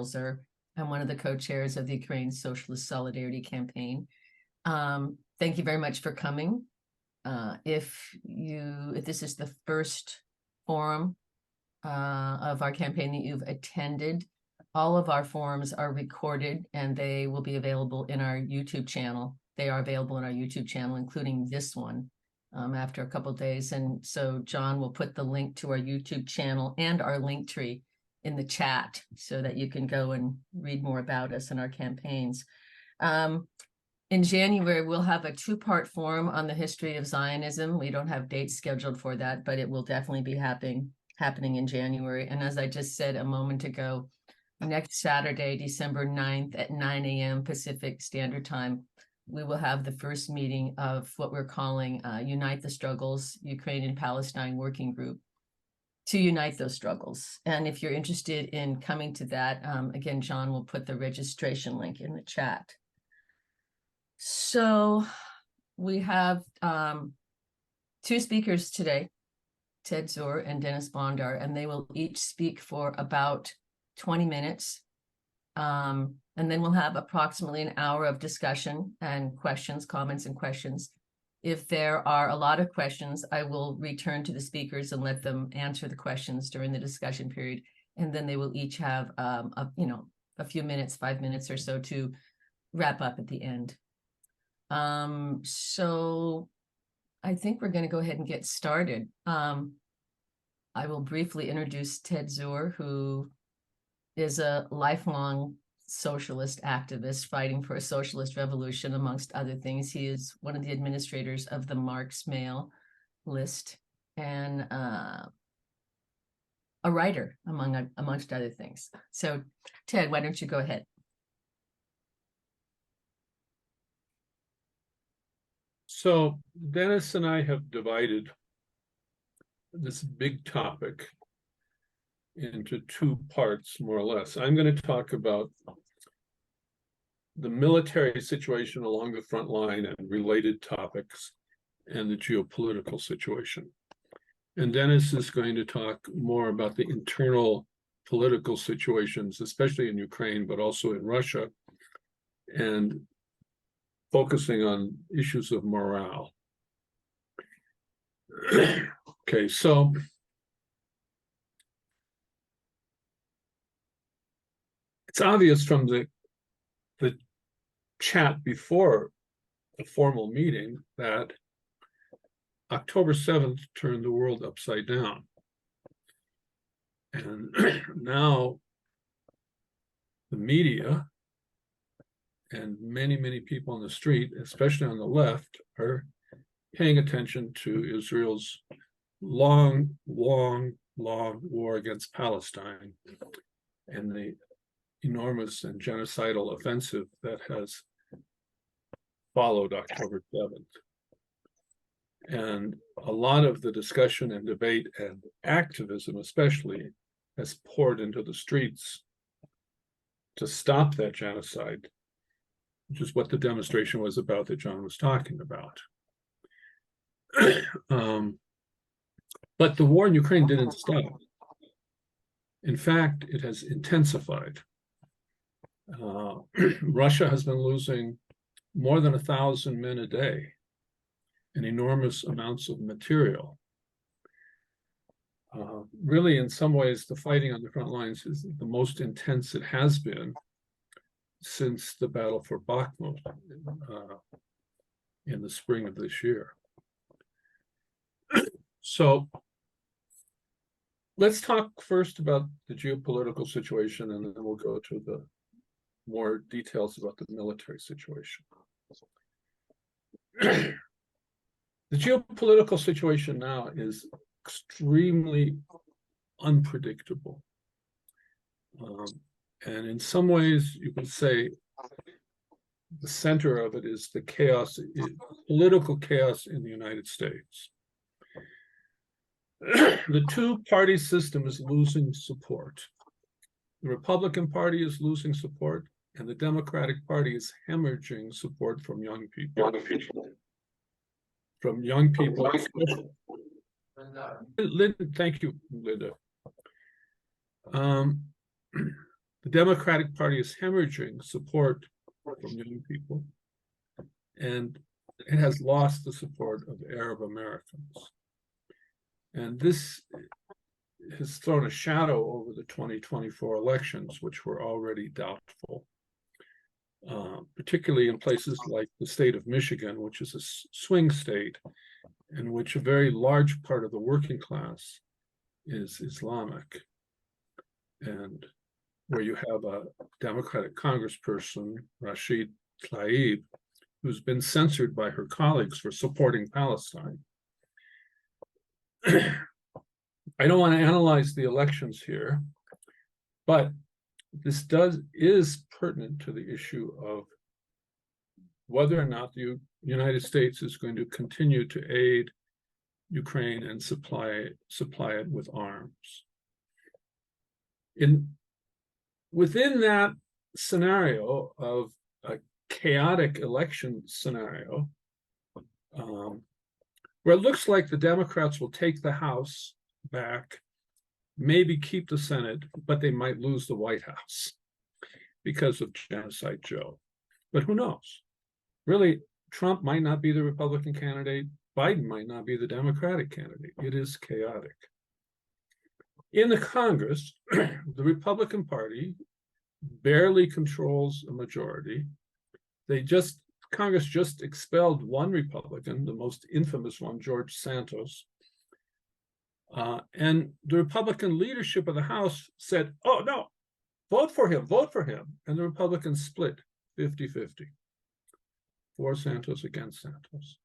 Zuur. I'm one of the co-chairs of the Ukraine Socialist Solidarity Campaign. Thank you very much for coming. If this is the first forum of our campaign that you've attended, all of our forums are recorded and they will be available in our YouTube channel. They are available in our YouTube channel, including this one, after a couple of days. And so John will put the link to our YouTube channel and our link tree in the chat so that you can go and read more about us and our campaigns. In January, we'll have a two-part forum on the history of Zionism. We don't have dates scheduled for that, but it will definitely be happening in January. And as I just said a moment ago, next Saturday, December 9th at 9 a.m. Pacific Standard Time, we will have the first meeting of what we're calling Unite the Struggles, Ukraine and Palestine Working Group, to unite those struggles. And if you're interested in coming to that, again, John will put the registration link in the chat. So we have two speakers today, Ted Zuur and Denys Bondar, and they will each speak for about 20 minutes. And then we'll have approximately an hour of discussion and questions, comments and questions. If there are a lot of questions, I will return to the speakers and let them answer the questions during the discussion period. And then they will each have a few minutes, 5 minutes or so, to wrap up at the end. So I think we're going to go ahead and get started. I will briefly introduce Ted Zuur, who is a lifelong socialist activist fighting for a socialist revolution, amongst other things. He is one of the administrators of the Marx Mail list and a writer, amongst other things. So, Ted, why don't you go ahead? So Denys and I have divided this big topic into two parts, more or less. I'm going to talk about the military situation along the front line and related topics and the geopolitical situation. And Denys is going to talk more about the internal political situations, especially in Ukraine, but also in Russia, and focusing on issues of morale. Okay, so it's obvious from the chat before the formal meeting that October 7th turned the world upside down. And now the media and many, many people on the street, especially on the left, are paying attention to Israel's long war against Palestine and the enormous and genocidal offensive that has followed October 7th. And a lot of the discussion and debate and activism especially has poured into the streets to stop that genocide, which is what the demonstration was about that John was talking about. But the war in Ukraine didn't stop. In fact, it has intensified. Russia has been losing more than 1,000 men a day and enormous amounts of material. Really, in some ways, the fighting on the front lines is the most intense it has been since the battle for Bakhmut in the spring of this year. So let's talk first about the geopolitical situation, and then we'll go to the more details about the military situation. The geopolitical situation now is extremely unpredictable. And in some ways, you could say the center of it is the chaos, political chaos in the United States. The two-party system is losing support. The Republican Party is losing support, and the Democratic Party is hemorrhaging support from young people. From young people. Linda, thank you, Linda. The Democratic Party is hemorrhaging support from young people, and it has lost the support of Arab Americans. And this has thrown a shadow over the 2024 elections, which were already doubtful, particularly in places like the state of Michigan, which is a swing state, in which a very large part of the working class is Islamic, and where you have a Democratic congressperson, Rashid Tlaib, who's been censored by her colleagues for supporting Palestine. I don't want to analyze the elections here, but this is pertinent to the issue of whether or not the United States is going to continue to aid Ukraine and supply it with arms. Within that scenario of a chaotic election scenario, where it looks like the Democrats will take the House back, maybe keep the Senate, but they might lose the White House because of Genocide Joe. But who knows? Really, Trump might not be the Republican candidate. Biden might not be the Democratic candidate. It is chaotic. In the Congress, the Republican Party barely controls a majority. Congress just expelled one Republican, the most infamous one, George Santos. And the Republican leadership of the House said, oh, no, vote for him. And the Republicans split 50-50 for Santos against Santos,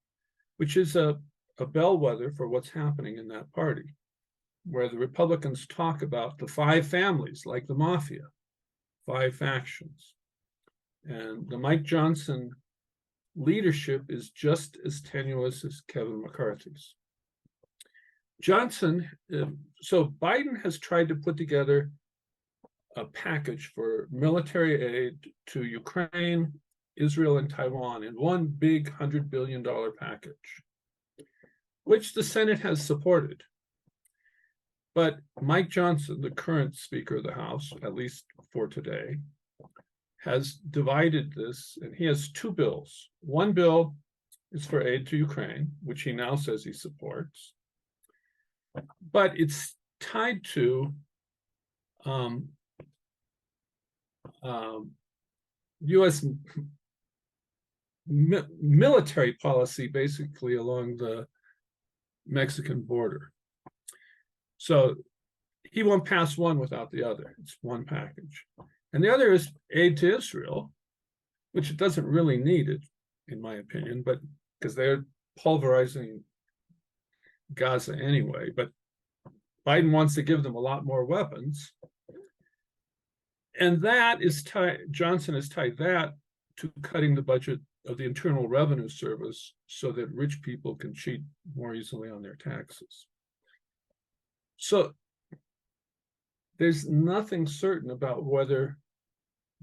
which is a bellwether for what's happening in that party, where the Republicans talk about the 5 families, like the mafia, 5 factions. And the Mike Johnson leadership is just as tenuous as Kevin McCarthy's. So Biden has tried to put together a package for military aid to Ukraine, Israel, and Taiwan in one big $100 billion package, which the Senate has supported. But Mike Johnson, the current Speaker of the House, at least for today, has divided this, and he has 2 bills. One bill is for aid to Ukraine, which he now says he supports, but it's tied to U.S. military policy, basically along the Mexican border. So he won't pass one without the other. It's one package. And the other is aid to Israel, which it doesn't really need it, in my opinion, but because they're pulverizing Gaza anyway. But Biden wants to give them a lot more weapons. And that is Johnson has tied that to cutting the budget of the Internal Revenue Service so that rich people can cheat more easily on their taxes. So there's nothing certain about whether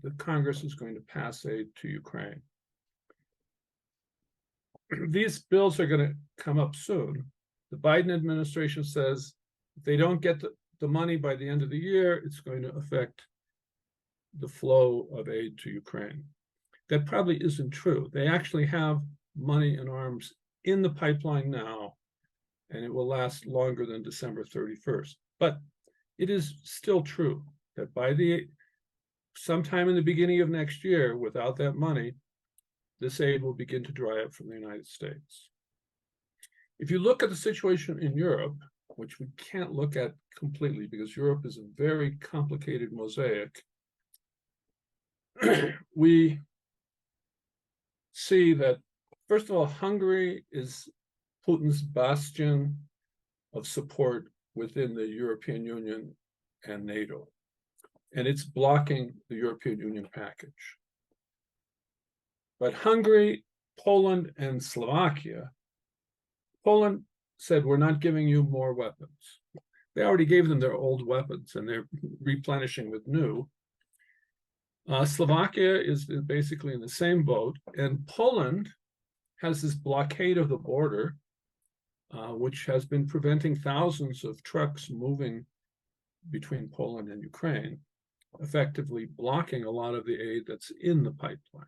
the Congress is going to pass aid to Ukraine. These bills are going to come up soon. The Biden administration says if they don't get the money by the end of the year, it's going to affect the flow of aid to Ukraine. That probably isn't true. They actually have money and arms in the pipeline now, and it will last longer than December 31st. But it is still true that by sometime in the beginning of next year, without that money, this aid will begin to dry up from the United States. If you look at the situation in Europe, which we can't look at completely because Europe is a very complicated mosaic, we see that, first of all, Hungary is Putin's bastion of support within the European Union and NATO, and it's blocking the European Union package. But Hungary, Poland, and Slovakia, Poland said, we're not giving you more weapons. They already gave them their old weapons, and they're replenishing with new. Slovakia is basically in the same boat, and Poland has this blockade of the border, which has been preventing thousands of trucks moving between Poland and Ukraine. effectively blocking a lot of the aid that's in the pipeline.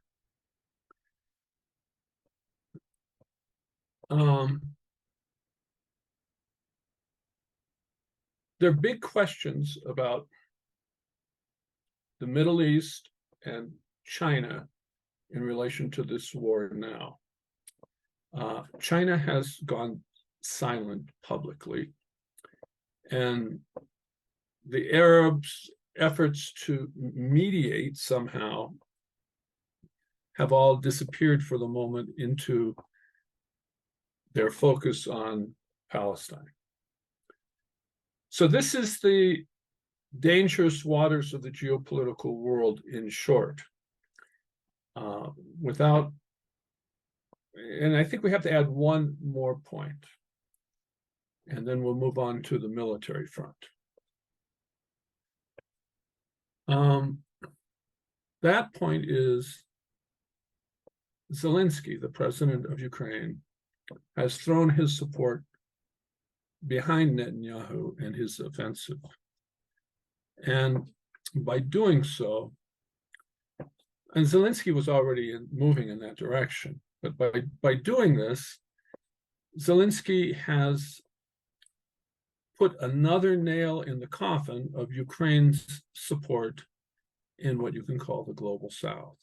There are big questions about the Middle East and China in relation to this war now. China has gone silent publicly, and the Arabs' efforts to mediate somehow have all disappeared for the moment into their focus on Palestine. So this is the dangerous waters of the geopolitical world in short. And I think we have to add one more point, and then we'll move on to the military front. That point is Zelensky, the president of Ukraine, has thrown his support behind Netanyahu and his offensive. And by doing so, and Zelensky was already moving in that direction, but by doing this, Zelensky has put another nail in the coffin of Ukraine's support in what you can call the Global South.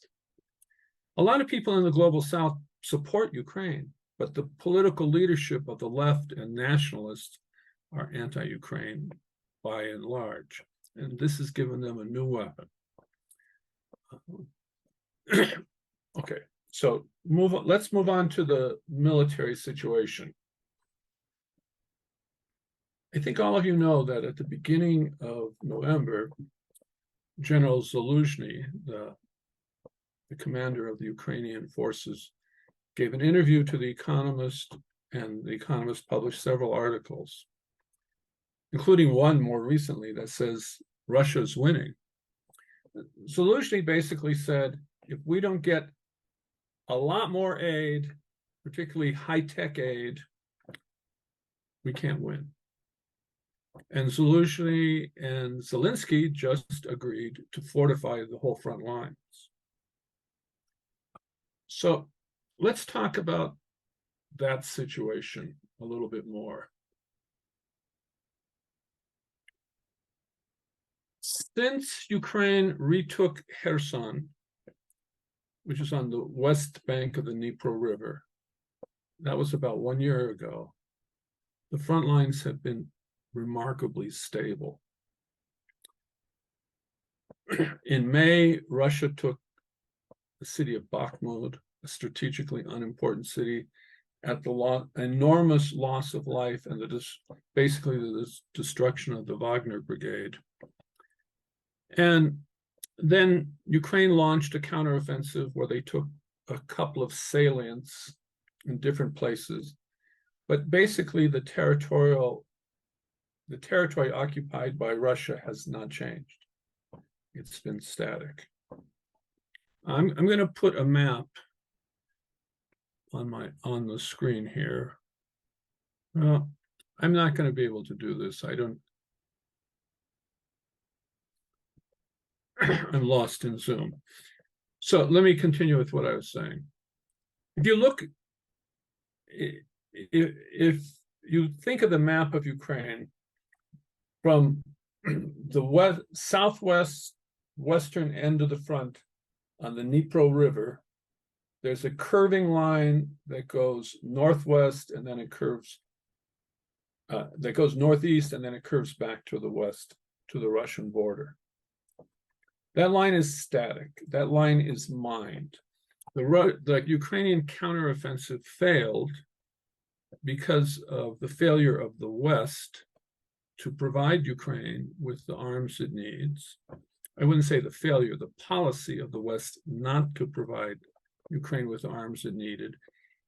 A lot of people in the Global South support Ukraine, but the political leadership of the left and nationalists are anti-Ukraine by and large. And this has given them a new weapon. Okay, so let's move on to the military situation. I think all of you know that at the beginning of November, General Zaluzhny, the commander of the Ukrainian forces, gave an interview to The Economist, and The Economist published several articles, including one more recently that says Russia's winning. Zaluzhny basically said, if we don't get a lot more aid, particularly high-tech aid, we can't win. And Zaluzhny and Zelensky just agreed to fortify the whole front lines. So let's talk about that situation a little bit more. Since Ukraine retook Kherson, which is on the west bank of the Dnipro River, that was about 1 year ago, the front lines have been remarkably stable. In May, Russia took the city of Bakhmut, a strategically unimportant city, at the enormous loss of life and basically the destruction of the Wagner Brigade. And then Ukraine launched a counteroffensive where they took a couple of salients in different places, but basically the territory occupied by Russia has not changed. It's been static. I'm going to put a map on the screen here. Well, I'm not going to be able to do this. I'm lost in Zoom. So let me continue with what I was saying. If you look, if you think of the map of Ukraine from the southwestern end of the front on the Dnipro River, there's a curving line that goes northwest, and then it curves, that goes northeast, and then it curves back to the west, to the Russian border. That line is static. That line is mined. The Ukrainian counteroffensive failed because of the failure of the West to provide Ukraine with the arms it needs. I wouldn't say the failure, the policy of the West not to provide Ukraine with the arms it needed,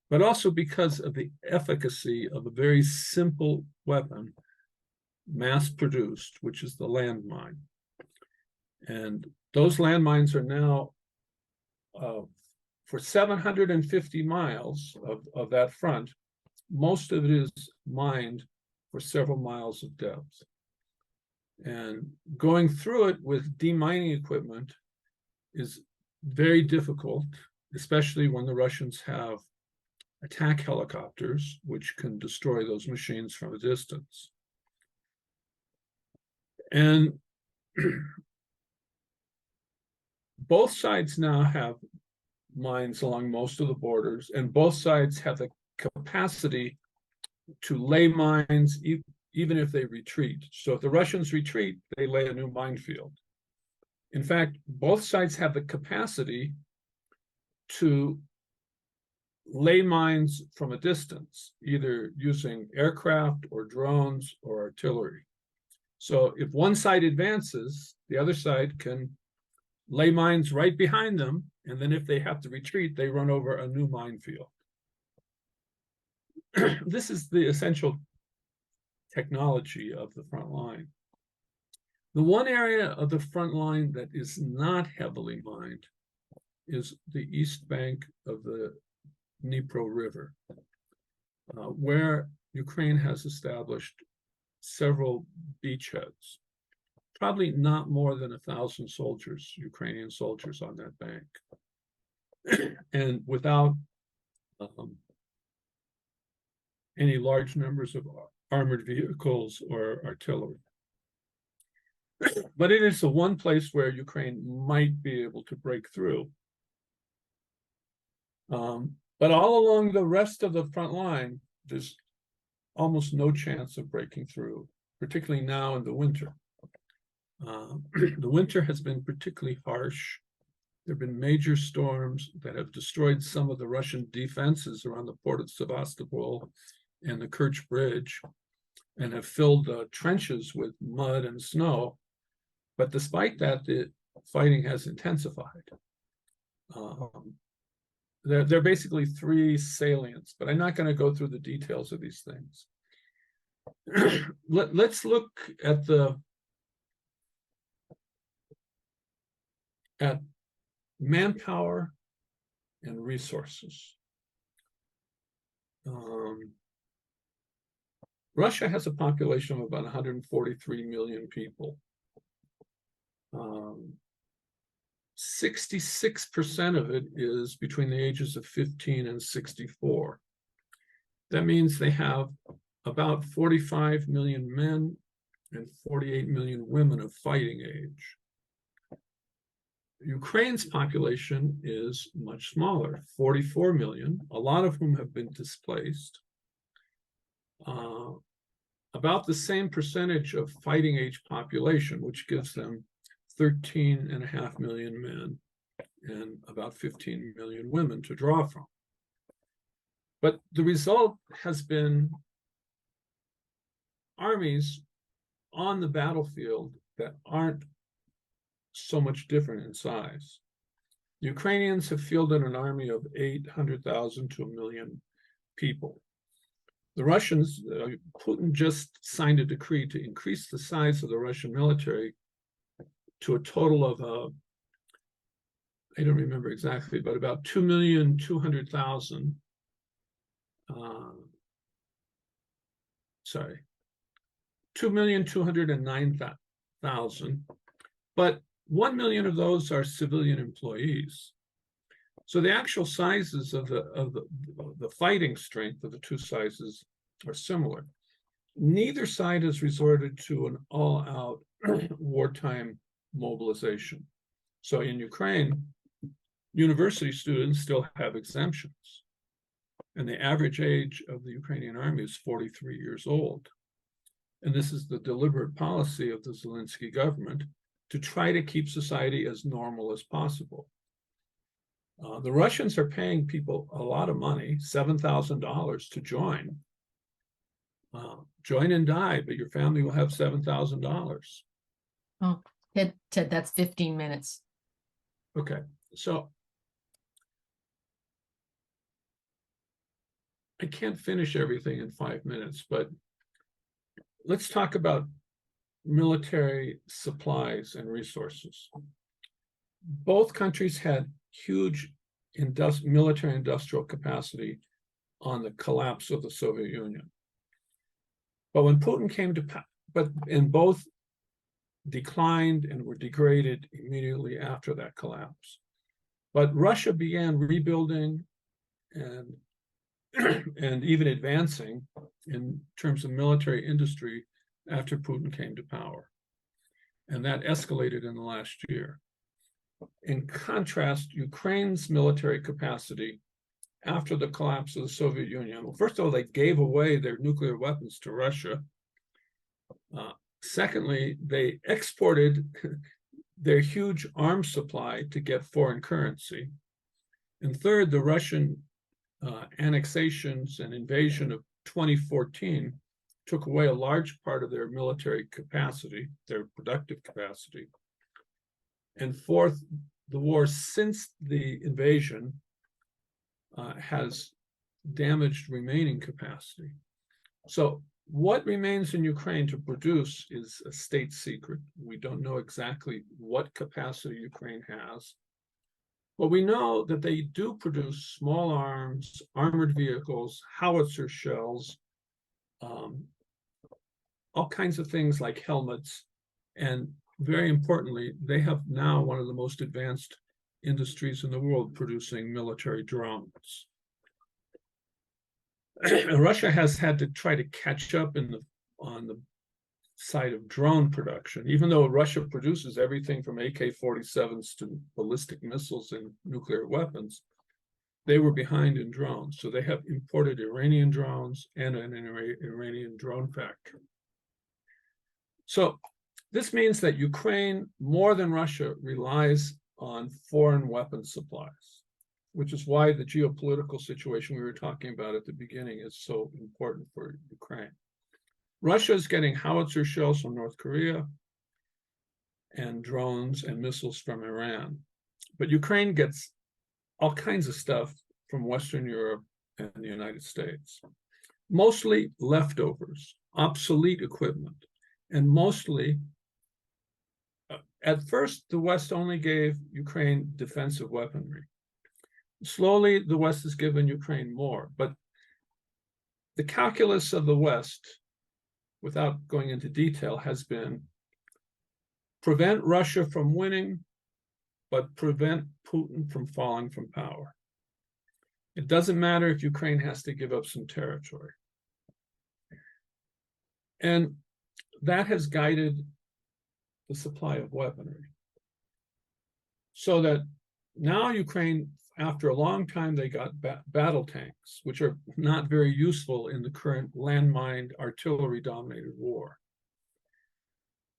but also because of the efficacy of a very simple weapon, mass-produced, which is the landmine. And those landmines are now, for 750 miles of that front, most of it is mined for several miles of depth. And going through it with demining equipment is very difficult, especially when the Russians have attack helicopters, which can destroy those machines from a distance. And both sides now have mines along most of the borders, and both sides have the capacity to lay mines even if they retreat. So if the Russians retreat, they lay a new minefield. In fact, both sides have the capacity to lay mines from a distance, either using aircraft or drones or artillery. So if one side advances, the other side can lay mines right behind them, and then if they have to retreat, they run over a new minefield. This is the essential technology of the front line. The one area of the front line that is not heavily mined is the east bank of the Dnipro River, where Ukraine has established several beachheads. Probably not more than 1,000 soldiers, Ukrainian soldiers, on that bank, and without any large numbers of armored vehicles or artillery. But it is the one place where Ukraine might be able to break through. But all along the rest of the front line, there's almost no chance of breaking through, particularly now in the winter. The winter has been particularly harsh. There have been major storms that have destroyed some of the Russian defenses around the port of Sevastopol and the Kerch Bridge, and have filled trenches with mud and snow. But despite that, the fighting has intensified. There are basically three salients, but I'm not going to go through the details of these things. Let's look at manpower and resources. Russia has a population of about 143 million people. 66% of it is between the ages of 15 and 64. That means they have about 45 million men and 48 million women of fighting age. Ukraine's population is much smaller, 44 million, a lot of whom have been displaced. About the same percentage of fighting age population, which gives them 13.5 million men and about 15 million women to draw from. But the result has been armies on the battlefield that aren't so much different in size. The Ukrainians have fielded an army of 800,000 to 1 million people. The Russians, Putin just signed a decree to increase the size of the Russian military to a total of, I don't remember exactly, but about 2,200,000. Sorry, 2,209,000. But 1 million of those are civilian employees. So the actual sizes of the fighting strength of the two sizes are similar. Neither side has resorted to an all-out wartime mobilization. So in Ukraine, university students still have exemptions. And the average age of the Ukrainian army is 43 years old. And this is the deliberate policy of the Zelensky government to try to keep society as normal as possible. The Russians are paying people a lot of money, $7,000 to join. Join and die, but your family will have $7,000. Oh, Ted, that's 15 minutes. Okay, so I can't finish everything in 5 minutes, but let's talk about military supplies and resources. Both countries had huge military industrial capacity on the collapse of the Soviet Union. But when Putin came to power, but in both declined and were degraded immediately after that collapse. But Russia began rebuilding and and even advancing in terms of military industry after Putin came to power. And that escalated in the last year. In contrast, Ukraine's military capacity after the collapse of the Soviet Union, well, first of all, they gave away their nuclear weapons to Russia. Secondly, they exported their huge arms supply to get foreign currency. And third, the Russian annexations and invasion of 2014 took away a large part of their military capacity, their productive capacity. And fourth, the war since the invasion has damaged remaining capacity. So what remains in Ukraine to produce is a state secret. We don't know exactly what capacity Ukraine has, but we know that they do produce small arms, armored vehicles, howitzer shells, all kinds of things like helmets. And very importantly, they have now one of the most advanced industries in the world producing military drones. Russia has had to try to catch up on the side of drone production, even though Russia produces everything from AK-47s to ballistic missiles and nuclear weapons. They were behind in drones, so they have imported Iranian drones and an Iranian drone factory. So this means that Ukraine, more than Russia, relies on foreign weapons supplies, which is why the geopolitical situation we were talking about at the beginning is so important for Ukraine. Russia is getting howitzer shells from North Korea and drones and missiles from Iran. But Ukraine gets all kinds of stuff from Western Europe and the United States, mostly leftovers, obsolete equipment, and mostly, at first, the West only gave Ukraine defensive weaponry. Slowly, the West has given Ukraine more, but the calculus of the West, without going into detail, has been prevent Russia from winning, but prevent Putin from falling from power. It doesn't matter if Ukraine has to give up some territory. And that has guided the supply of weaponry. So that now Ukraine, after a long time, they got battle tanks, which are not very useful in the current landmine artillery-dominated war.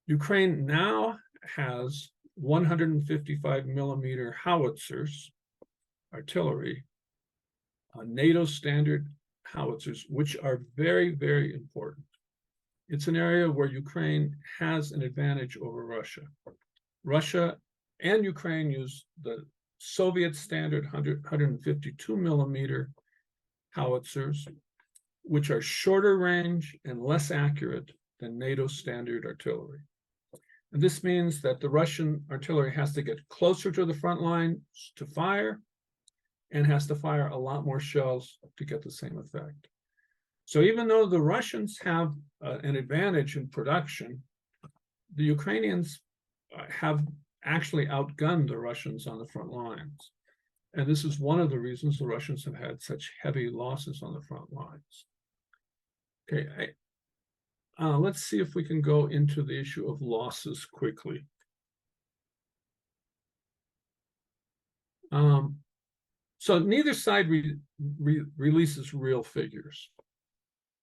Ukraine now has 155 millimeter howitzers, artillery, NATO standard howitzers, which are very, very important. It's an area where Ukraine has an advantage over Russia. Russia and Ukraine use the Soviet standard 152 millimeter howitzers, which are shorter range and less accurate than NATO standard artillery. And this means that the Russian artillery has to get closer to the front line to fire and has to fire a lot more shells to get the same effect. So even though the Russians have an advantage in production, the Ukrainians have actually outgunned the Russians on the front lines. And this is one of the reasons the Russians have had such heavy losses on the front lines. Okay, let's see if we can go into the issue of losses quickly. So neither side releases real figures.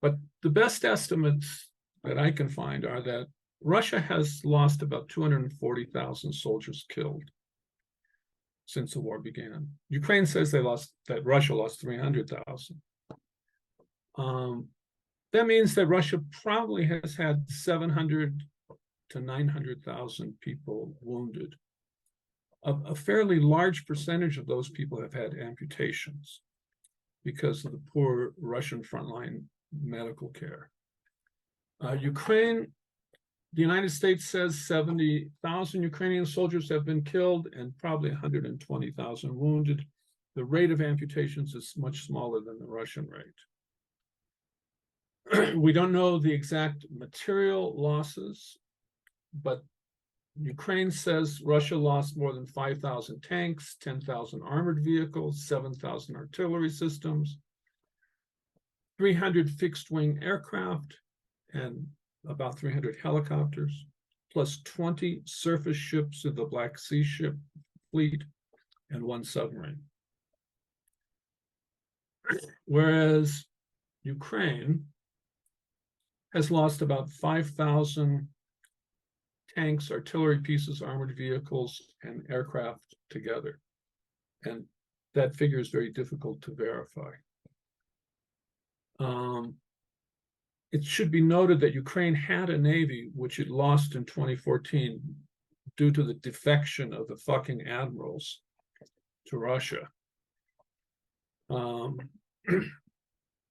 But the best estimates that I can find are that Russia has lost about 240,000 soldiers killed since the war began. Ukraine says that Russia lost 300,000. That means that Russia probably has had 700 to 900,000 people wounded. A fairly large percentage of those people have had amputations because of the poor Russian frontline medical care. Ukraine, the United States says 70,000 Ukrainian soldiers have been killed and probably 120,000 wounded. The rate of amputations is much smaller than the Russian rate. We don't know the exact material losses, but Ukraine says Russia lost more than 5,000 tanks, 10,000 armored vehicles, 7,000 artillery systems, 300 fixed-wing aircraft, and about 300 helicopters, plus 20 surface ships of the Black Sea ship fleet and 1 submarine. Whereas Ukraine has lost about 5,000 tanks, artillery pieces, armored vehicles, and aircraft together. And that figure is very difficult to verify. It should be noted that Ukraine had a navy, which it lost in 2014 due to the defection of the fucking admirals to Russia.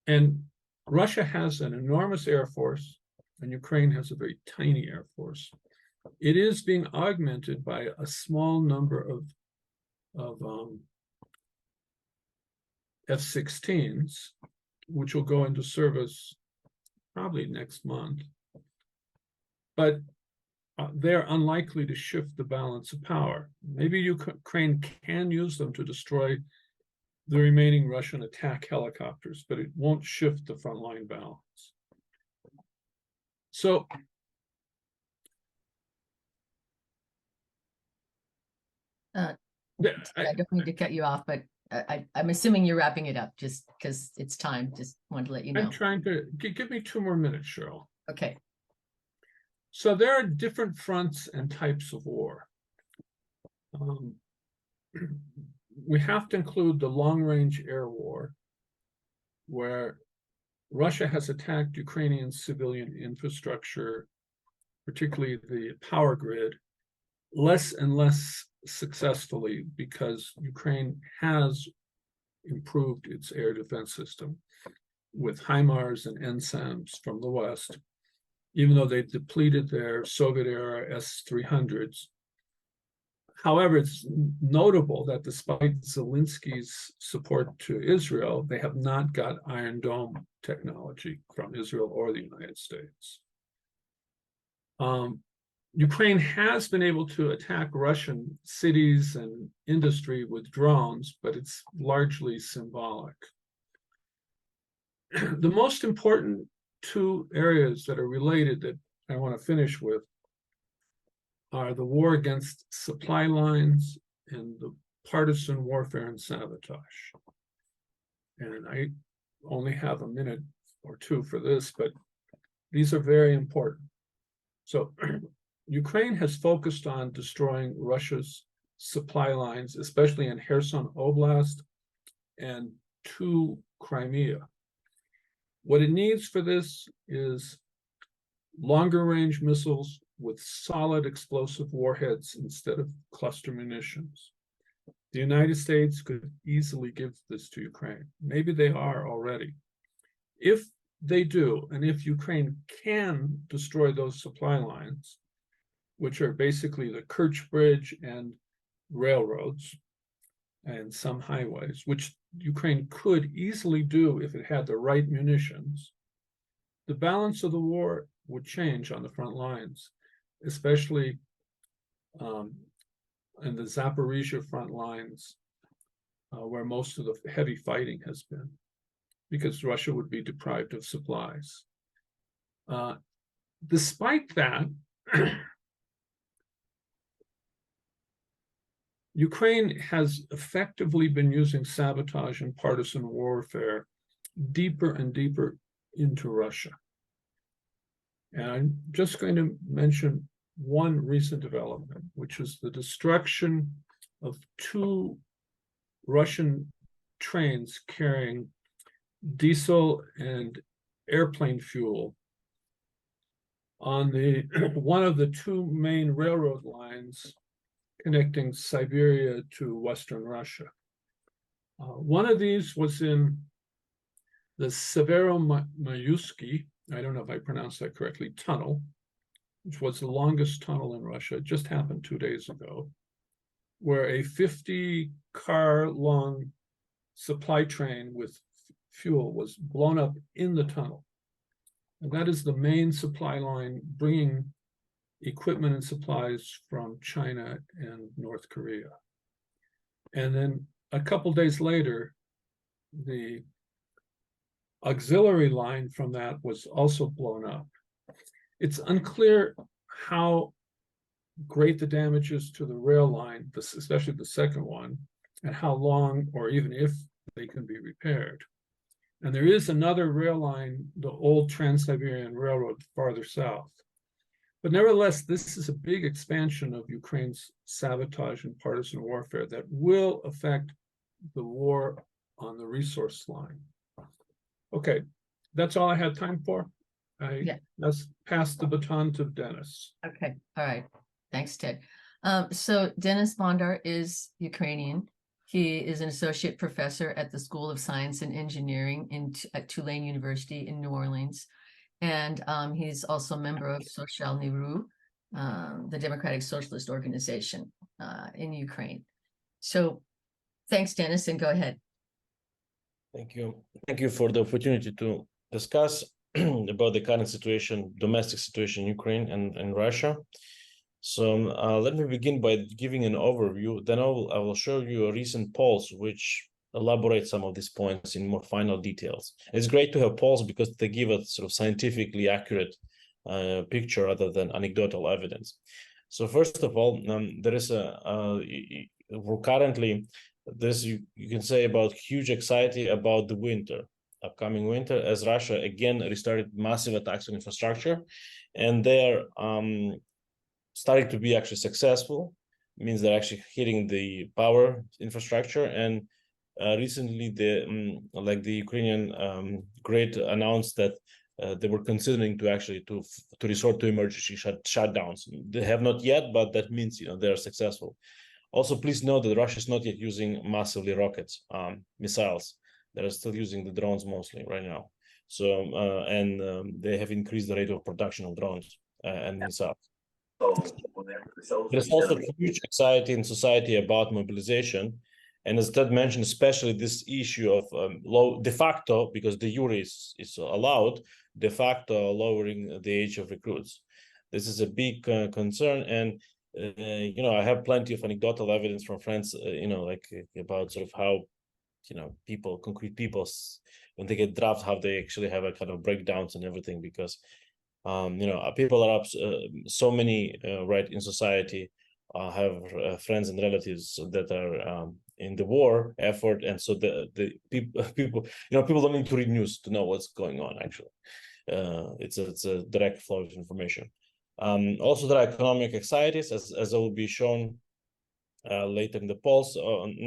And Russia has an enormous air force, and Ukraine has a very tiny air force. It is being augmented by a small number of F-16s, which will go into service probably next month. But they're unlikely to shift the balance of power. Maybe Ukraine can use them to destroy the remaining Russian attack helicopters, but it won't shift the frontline balance. So I don't mean to cut you off, but I'm assuming you're wrapping it up just because it's time. Just wanted to let you know. I'm trying to give me 2 more minutes, Cheryl. Okay. So there are different fronts and types of war. We have to include the long-range air war, where Russia has attacked Ukrainian civilian infrastructure, particularly the power grid, less and less successfully because Ukraine has improved its air defense system with HIMARS and NSAMs from the West, even though they've depleted their Soviet-era S-300s. However, it's notable that despite Zelensky's support to Israel, they have not got Iron Dome technology from Israel or the United States. Ukraine has been able to attack Russian cities and industry with drones, but it's largely symbolic. The most important 2 areas that are related that I want to finish with are the war against supply lines and the partisan warfare and sabotage. And I only have a minute or 2 for this, but these are very important. So Ukraine has focused on destroying Russia's supply lines, especially in Kherson Oblast and to Crimea. What it needs for this is longer range missiles with solid explosive warheads instead of cluster munitions. The United States could easily give this to Ukraine. Maybe they are already. If they do, and if Ukraine can destroy those supply lines, which are basically the Kerch Bridge and railroads and some highways, which Ukraine could easily do if it had the right munitions, the balance of the war would change on the front lines, especially in the Zaporizhia front lines, where most of the heavy fighting has been, because Russia would be deprived of supplies. Despite that, Ukraine has effectively been using sabotage and partisan warfare deeper and deeper into Russia. And I'm just going to mention one recent development, which is the destruction of 2 Russian trains carrying diesel and airplane fuel on the one of the 2 main railroad lines connecting Siberia to Western Russia. One of these was in the Severomayutsky, I don't know if I pronounced that correctly, tunnel, which was the longest tunnel in Russia. It just happened 2 days ago, where a 50-car-long supply train with fuel was blown up in the tunnel. And that is the main supply line bringing equipment and supplies from China and North Korea. And then a couple days later, the auxiliary line from that was also blown up. It's unclear how great the damage is to the rail line, especially the second one, and how long or even if they can be repaired. And there is another rail line, the old Trans-Siberian Railroad, farther south. But nevertheless, this is a big expansion of Ukraine's sabotage and partisan warfare that will affect the war on the resource line. Okay, that's all I had time for. Let's pass the baton to Denys. Okay, all right. Thanks, Ted. So Denys Bondar is Ukrainian. He is an associate professor at the School of Science and Engineering at Tulane University in New Orleans. And he's also a member of Socialny, the Democratic Socialist Organization in Ukraine. So thanks, Denys, and go ahead. Thank you. Thank you for the opportunity to discuss about the current situation, domestic situation in Ukraine and Russia. So let me begin by giving an overview. Then I will show you a recent polls which elaborate some of these points in more final details. It's great to have polls because they give a sort of scientifically accurate picture rather than anecdotal evidence. So first of all, there is currently there's you can say about huge anxiety about the upcoming winter, as Russia again restarted massive attacks on infrastructure, and they're starting to be actually successful. It means they're actually hitting the power infrastructure. And recently, the Ukrainian grid announced that they were considering to resort to emergency shutdowns. They have not yet, but that means they are successful. Also, please note that Russia is not yet using massively rockets, missiles. They're still using the drones mostly right now. So they have increased the rate of production of drones and missiles. There's also huge anxiety in society about mobilization. And as Ted mentioned, especially this issue of low de facto, because the Euro is allowed, de facto lowering the age of recruits. This is a big concern. And, I have plenty of anecdotal evidence from friends, about sort of how, concrete people, when they get drafted, how they actually have a kind of breakdowns and everything, because people are up, so many right in society have friends and relatives that are in the war effort, and so the people don't need to read news to know what's going on. Actually, it's a direct flow of information. Also, there are economic anxieties, as will be shown later in the polls.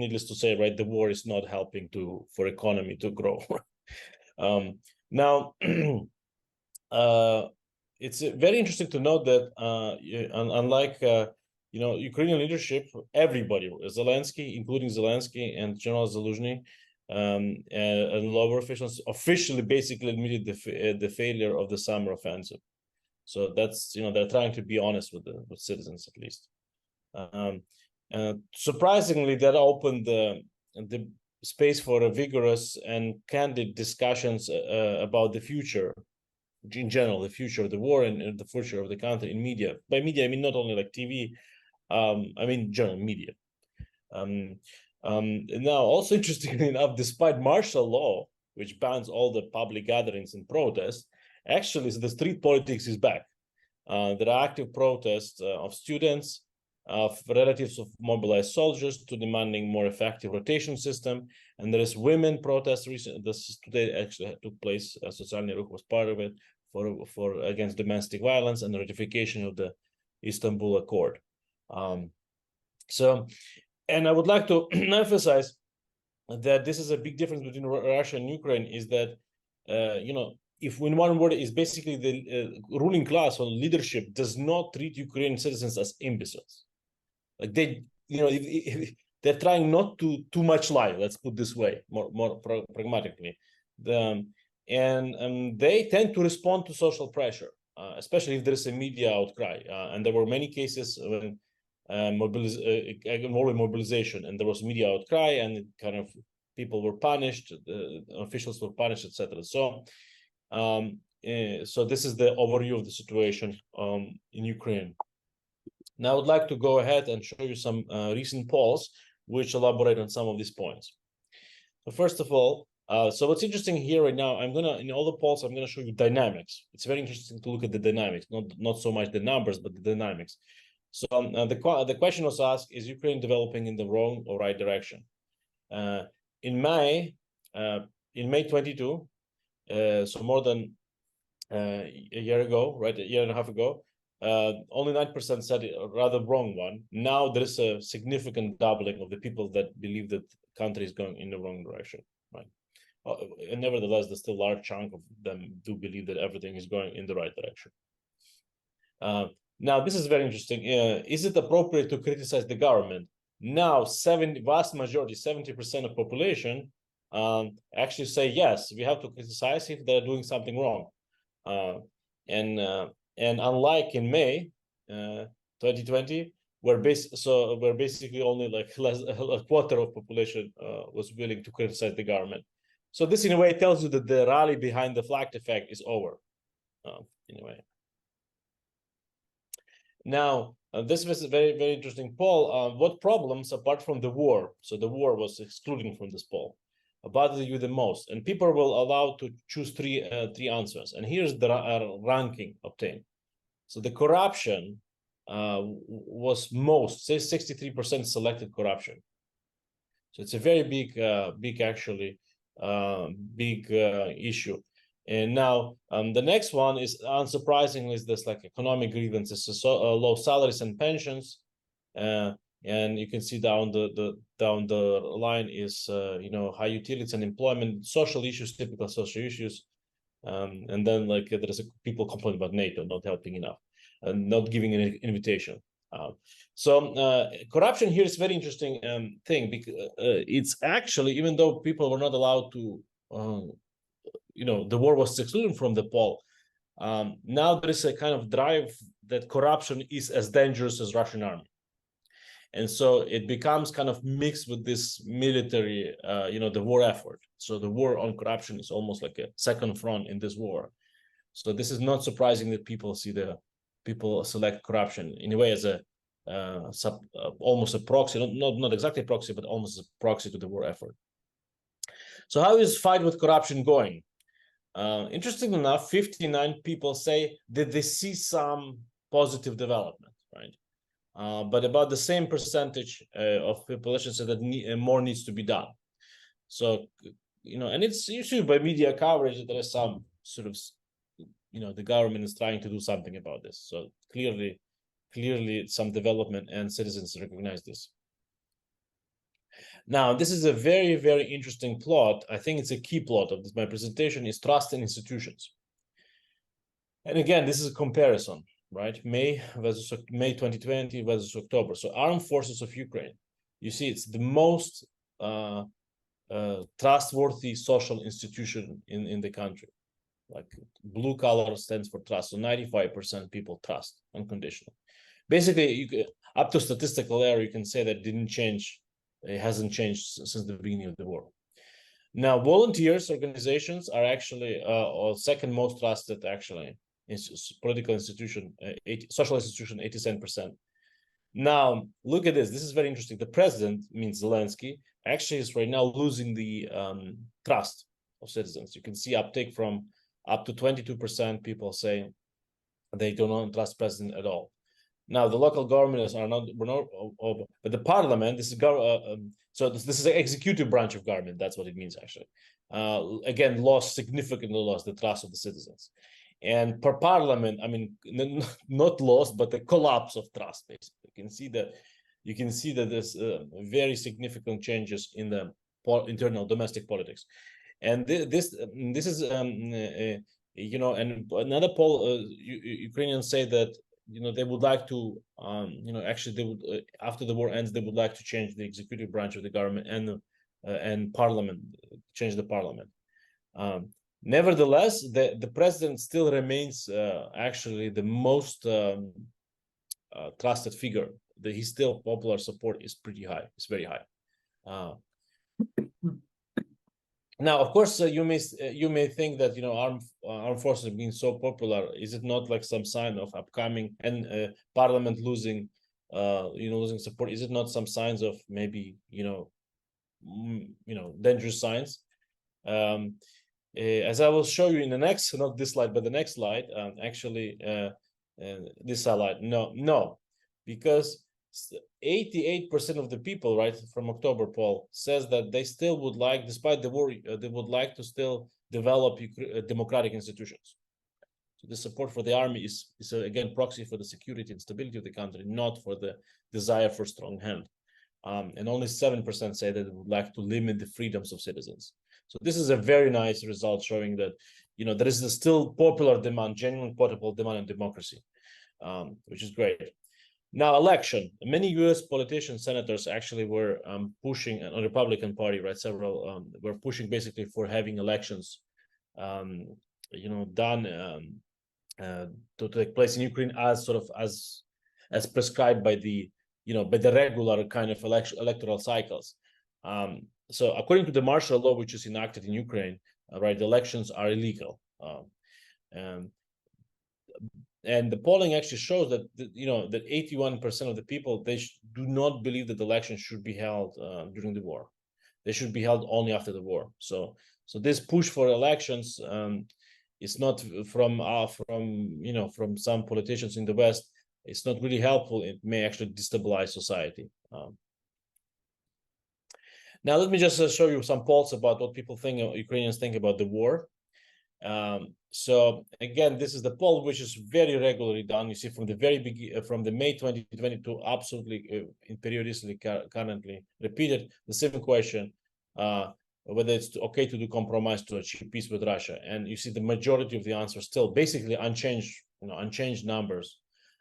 Needless to say, right, the war is not helping for economy to grow. Now. It's very interesting to note that unlike Ukrainian leadership, everybody, Zelensky, including Zelensky and General Zaluzhny, and lower officials officially basically admitted the failure of the summer offensive. So that's they're trying to be honest with citizens at least. Surprisingly, that opened the space for a vigorous and candid discussions about the future. In general, the future of the war and the future of the country in media. By media, I mean not only like TV, I mean general media. Now, also interestingly enough, despite martial law, which bans all the public gatherings and protests, actually the street politics is back. There are active protests of students, of relatives of mobilized soldiers to demanding more effective rotation system. And there is women protests recently. This today actually took place. Socialny was part of it for against domestic violence and the ratification of the Istanbul Accord. And I would like to emphasize that this is a big difference between Russia and Ukraine. Is that if in one word is basically the ruling class or leadership does not treat Ukrainian citizens as imbeciles. Like they're trying not to too much lie. Let's put this way, more pragmatically. And they tend to respond to social pressure, especially if there is a media outcry. And there were many cases when mobilization, and there was media outcry, and kind of people were punished, officials were punished, etc. So so this is the overview of the situation in Ukraine. Now I would like to go ahead and show you some recent polls which elaborate on some of these points. So first of all, so what's interesting here right now, in all the polls, I'm gonna show you dynamics. It's very interesting to look at the dynamics, not so much the numbers, but the dynamics. So the question was asked: is Ukraine developing in the wrong or right direction? In May 22, so more than a year ago, right, a year and a half ago, only 9% said a rather wrong one. Now there is a significant doubling of the people that believe that the country is going in the wrong direction, right? And nevertheless, there's still a large chunk of them do believe that everything is going in the right direction. Now, this is very interesting. Is it appropriate to criticize the government? Now, vast majority, 70% of population actually say yes, we have to criticize if they're doing something wrong. And unlike in May 2020, where basically only like a quarter of population was willing to criticize the government. So this in a way tells you that the rally behind the flag effect is over, in a way. Now, this was a very, very interesting poll. What problems, apart from the war, so the war was excluded from this poll, bother you the most? And people were allowed to choose three answers. And here's the ranking obtained. So the corruption was most, say 63% selected corruption. So it's a very big issue. And now the next one is, unsurprisingly, is this like economic grievances, so low salaries and pensions. And you can see down the line is high utilities and employment, social issues, typical social issues, and then like there's people complain about NATO not helping enough and not giving an invitation. So corruption here is a very interesting thing, because it's actually, even though people were not allowed to, the war was excluded from the poll. Now there is a kind of drive that corruption is as dangerous as Russian army. And so it becomes kind of mixed with this military, the war effort. So the war on corruption is almost like a second front in this war. So this is not surprising that people select corruption in a way as a almost a proxy, not exactly a proxy, but almost a proxy to the war effort. So how is fight with corruption going? Interesting enough, 59 people say that they see some positive development, right? But about the same percentage of population said that more needs to be done. So, and it's usually by media coverage that there is some sort of, the government is trying to do something about this. So clearly some development, and citizens recognize this. Now, this is a very, very interesting plot. I think it's a key plot of my presentation, is trust in institutions. And again, this is a comparison, right? May 2020 versus October. So armed forces of Ukraine, you see, it's the most trustworthy social institution in the country. Like blue color stands for trust. So 95% people trust unconditionally. Basically, up to statistical error, you can say that didn't change. It hasn't changed since the beginning of the war. Now, volunteers organizations are actually or second most trusted actually political institution, social institution, 87%. Now, look at this. This is very interesting. The president, means Zelensky, actually is right now losing the trust of citizens. You can see uptake from up to 22% people say they do not trust president at all. Now, the local governments are not, but the parliament, this is so this is the executive branch of government. That's what it means, actually. Again, significantly lost the trust of the citizens. And per parliament, I mean, not lost, but the collapse of trust, basically. You can see that there's very significant changes in the internal domestic politics. And this is, and another poll, Ukrainians say that, they would like to, actually they would, after the war ends, they would like to change the executive branch of the government and parliament, change the parliament. Nevertheless, the president still remains actually the most trusted figure. His still popular support is pretty high. It's very high. Now, of course, you may think that armed forces being so popular, is it not like some sign of upcoming and parliament losing, losing support? Is it not some signs of maybe, dangerous signs? As I will show you in the next, not this slide, but the next slide, this slide, no, because 88% of the people, right, from October poll says that they still would like, despite the war, they would like to still develop democratic institutions. So the support for the army is again proxy for the security and stability of the country, not for the desire for strong hand. And only 7% say that they would like to limit the freedoms of citizens. So this is a very nice result showing that, there is a still popular demand, genuine portable demand on democracy, which is great. Now, election. Many U.S. politicians, senators actually were pushing on the Republican Party, right? Several were pushing basically for having elections, done to take place in Ukraine as sort of as prescribed by the regular kind of electoral cycles. So according to the martial law, which is enacted in Ukraine, right, the elections are illegal. And the polling actually shows that that 81% of the people, they do not believe that the elections should be held during the war. They should be held only after the war. So this push for elections is not from some politicians in the West. It's not really helpful. It may actually destabilize society. Now let me just show you some polls about what people think, Ukrainians think about the war. So again, this is the poll which is very regularly done. You see from the very beginning, from the May 2022, absolutely periodically currently repeated the same question, whether it's okay to do compromise to achieve peace with Russia. And you see the majority of the answers still basically unchanged, unchanged numbers.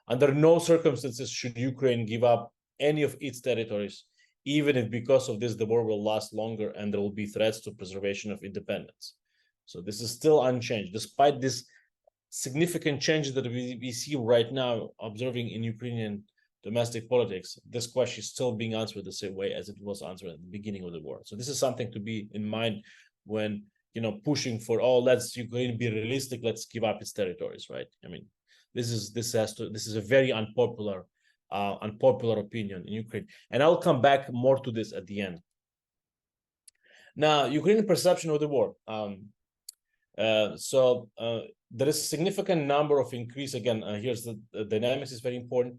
Under no circumstances should Ukraine give up any of its territories, even if because of this the war will last longer and there will be threats to preservation of independence. So this is still unchanged, despite this significant changes that we see right now observing in Ukrainian domestic politics. This question is still being answered the same way as it was answered at the beginning of the war. So this is something to be in mind when pushing for, let's Ukraine be realistic, let's give up its territories, right? I mean, this is a very unpopular opinion in Ukraine, and I'll come back more to this at the end. Now, Ukrainian perception of the war. There is a significant number of increase. Again, here's the dynamics is very important.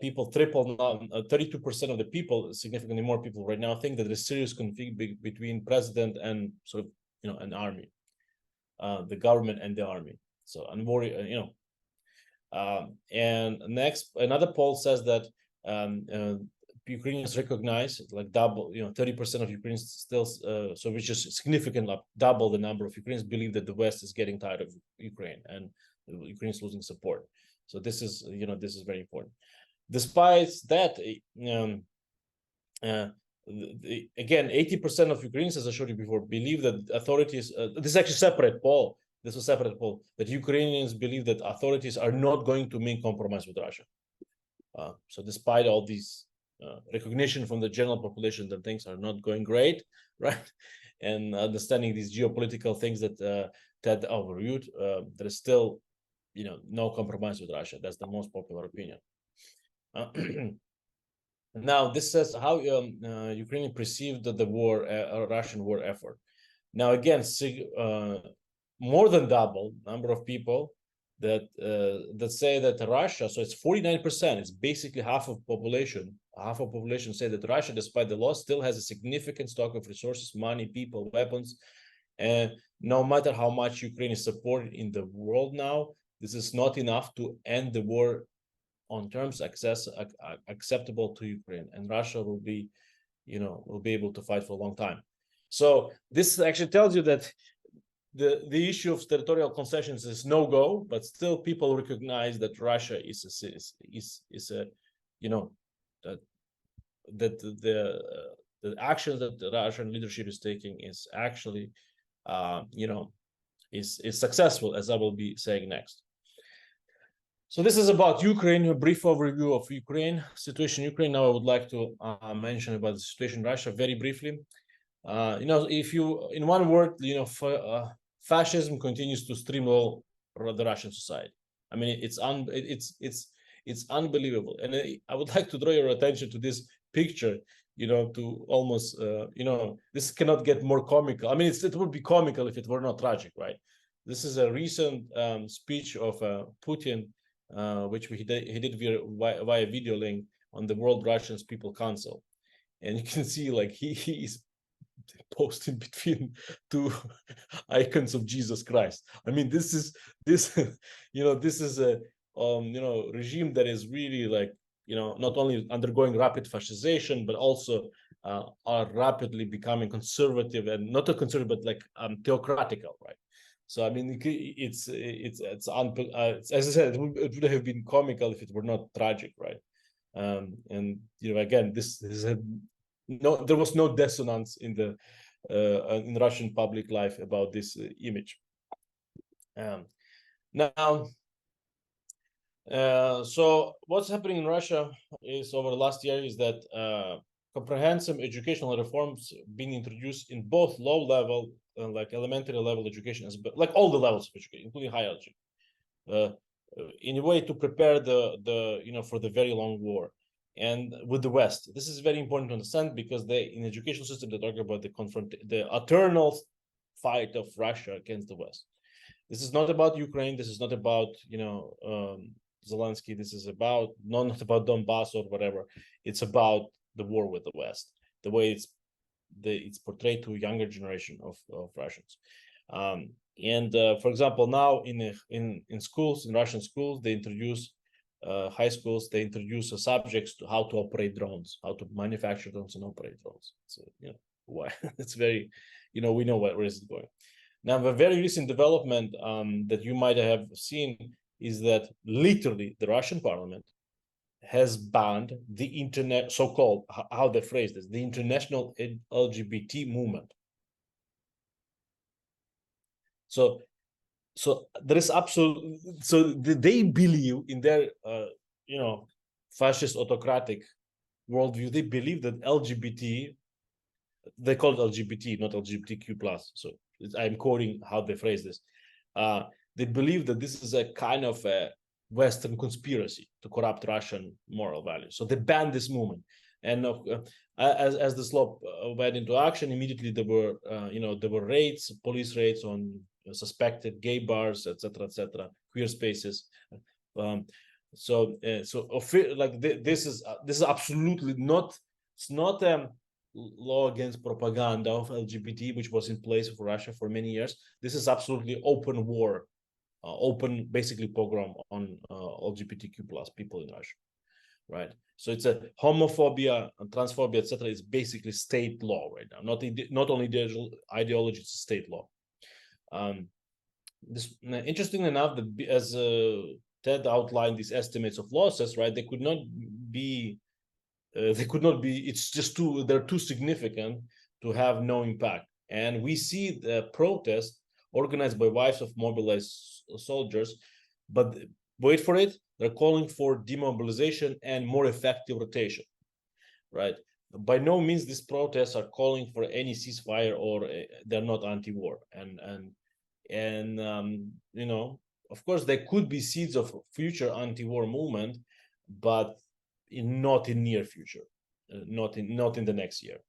People 32% of the people, significantly more people right now, think that there is serious conflict between president and sort of an army, the government and the army. So and worry, and next another poll says that Ukrainians recognize like double, 30% of Ukrainians still, so which is significant, double the number of Ukrainians believe that the West is getting tired of Ukraine and Ukraine is losing support. So this is, this is very important. Despite that, again, 80% of Ukrainians, as I showed you before, believe that authorities, this is actually separate poll. This is a separate poll that Ukrainians believe that authorities are not going to make compromise with Russia. So despite all these recognition from the general population that things are not going great, right? And understanding these geopolitical things that Ted overviewed, there is still, no compromise with Russia. That's the most popular opinion. Now, this says how Ukraine perceived the war, Russian war effort. Now, again, more than double number of people that say that Russia, so it's 49%, it's basically half of population say that Russia, despite the loss, still has a significant stock of resources, money, people, weapons, and no matter how much Ukraine is supported in the world now, this is not enough to end the war on terms acceptable to Ukraine, and Russia will be able to fight for a long time. So this actually tells you that the issue of territorial concessions is no go, but still people recognize that Russia is that the actions that the Russian leadership is taking is actually is successful, as I will be saying next. So this is about Ukraine, a brief overview of Ukraine situation in Ukraine. Now I would like to mention about the situation in Russia very briefly. If you, in one word, fascism continues to steamroll the Russian society. I mean, it's unbelievable. And I would like to draw your attention to this picture, to almost, this cannot get more comical. I mean, it would be comical if it were not tragic, right? This is a recent speech of Putin, which he did via video link on the World Russians People Council. And you can see like he is posting between two icons of Jesus Christ. I mean, this is a regime that is really like, not only undergoing rapid fascization, but also are rapidly becoming conservative, and not a conservative, but like theocratical, right? So I mean, it's as I said, it would have been comical if it were not tragic, right? And again, this there was no dissonance in the in Russian public life about this image. Now, so what's happening in Russia is over the last year is that comprehensive educational reforms being introduced in both low level, like elementary level education, like all the levels of education, including higher education, in a way to prepare for the very long war. And with the West, this is very important to understand, because in the educational system they talk about the eternal fight of Russia against the West. This is not about Ukraine. This is not about Zelensky. This is not about Donbass or whatever. It's about the war with the West, the way it's portrayed to a younger generation of Russians. For example, now in schools, in Russian schools, they introduce high schools, they introduce subjects to how to operate drones, how to manufacture drones and operate drones. So why it's very, we know where is it going. Now, the very recent development that you might have seen is that literally the Russian parliament has banned the internet, so-called, how they phrase this, the international LGBT movement. So there is absolute. So they believe in their, fascist autocratic worldview. They believe that LGBT, they call it LGBT, not LGBTQ plus. So I'm quoting how they phrase this. They believe that this is a kind of a Western conspiracy to corrupt Russian moral values. So they banned this movement. And as this law went into action, immediately there were raids, police raids on suspected gay bars, etc., queer spaces. This is absolutely not. It's not a law against propaganda of LGBT, which was in place for Russia for many years. This is absolutely open war, open basically pogrom on LGBTQ plus people in Russia, right? So it's a homophobia, transphobia, etc. It's basically state law right now. Not only ideology, it's a state law. Interestingly enough, as Ted outlined these estimates of losses, right? They could not be. It's just they're too significant to have no impact. And we see the protest organized by wives of mobilized soldiers, but wait for it, they're calling for demobilization and more effective rotation, right? By no means these protests are calling for any ceasefire, or they're not anti-war. And of course there could be seeds of future anti-war movement, but not in near future, not in the next year.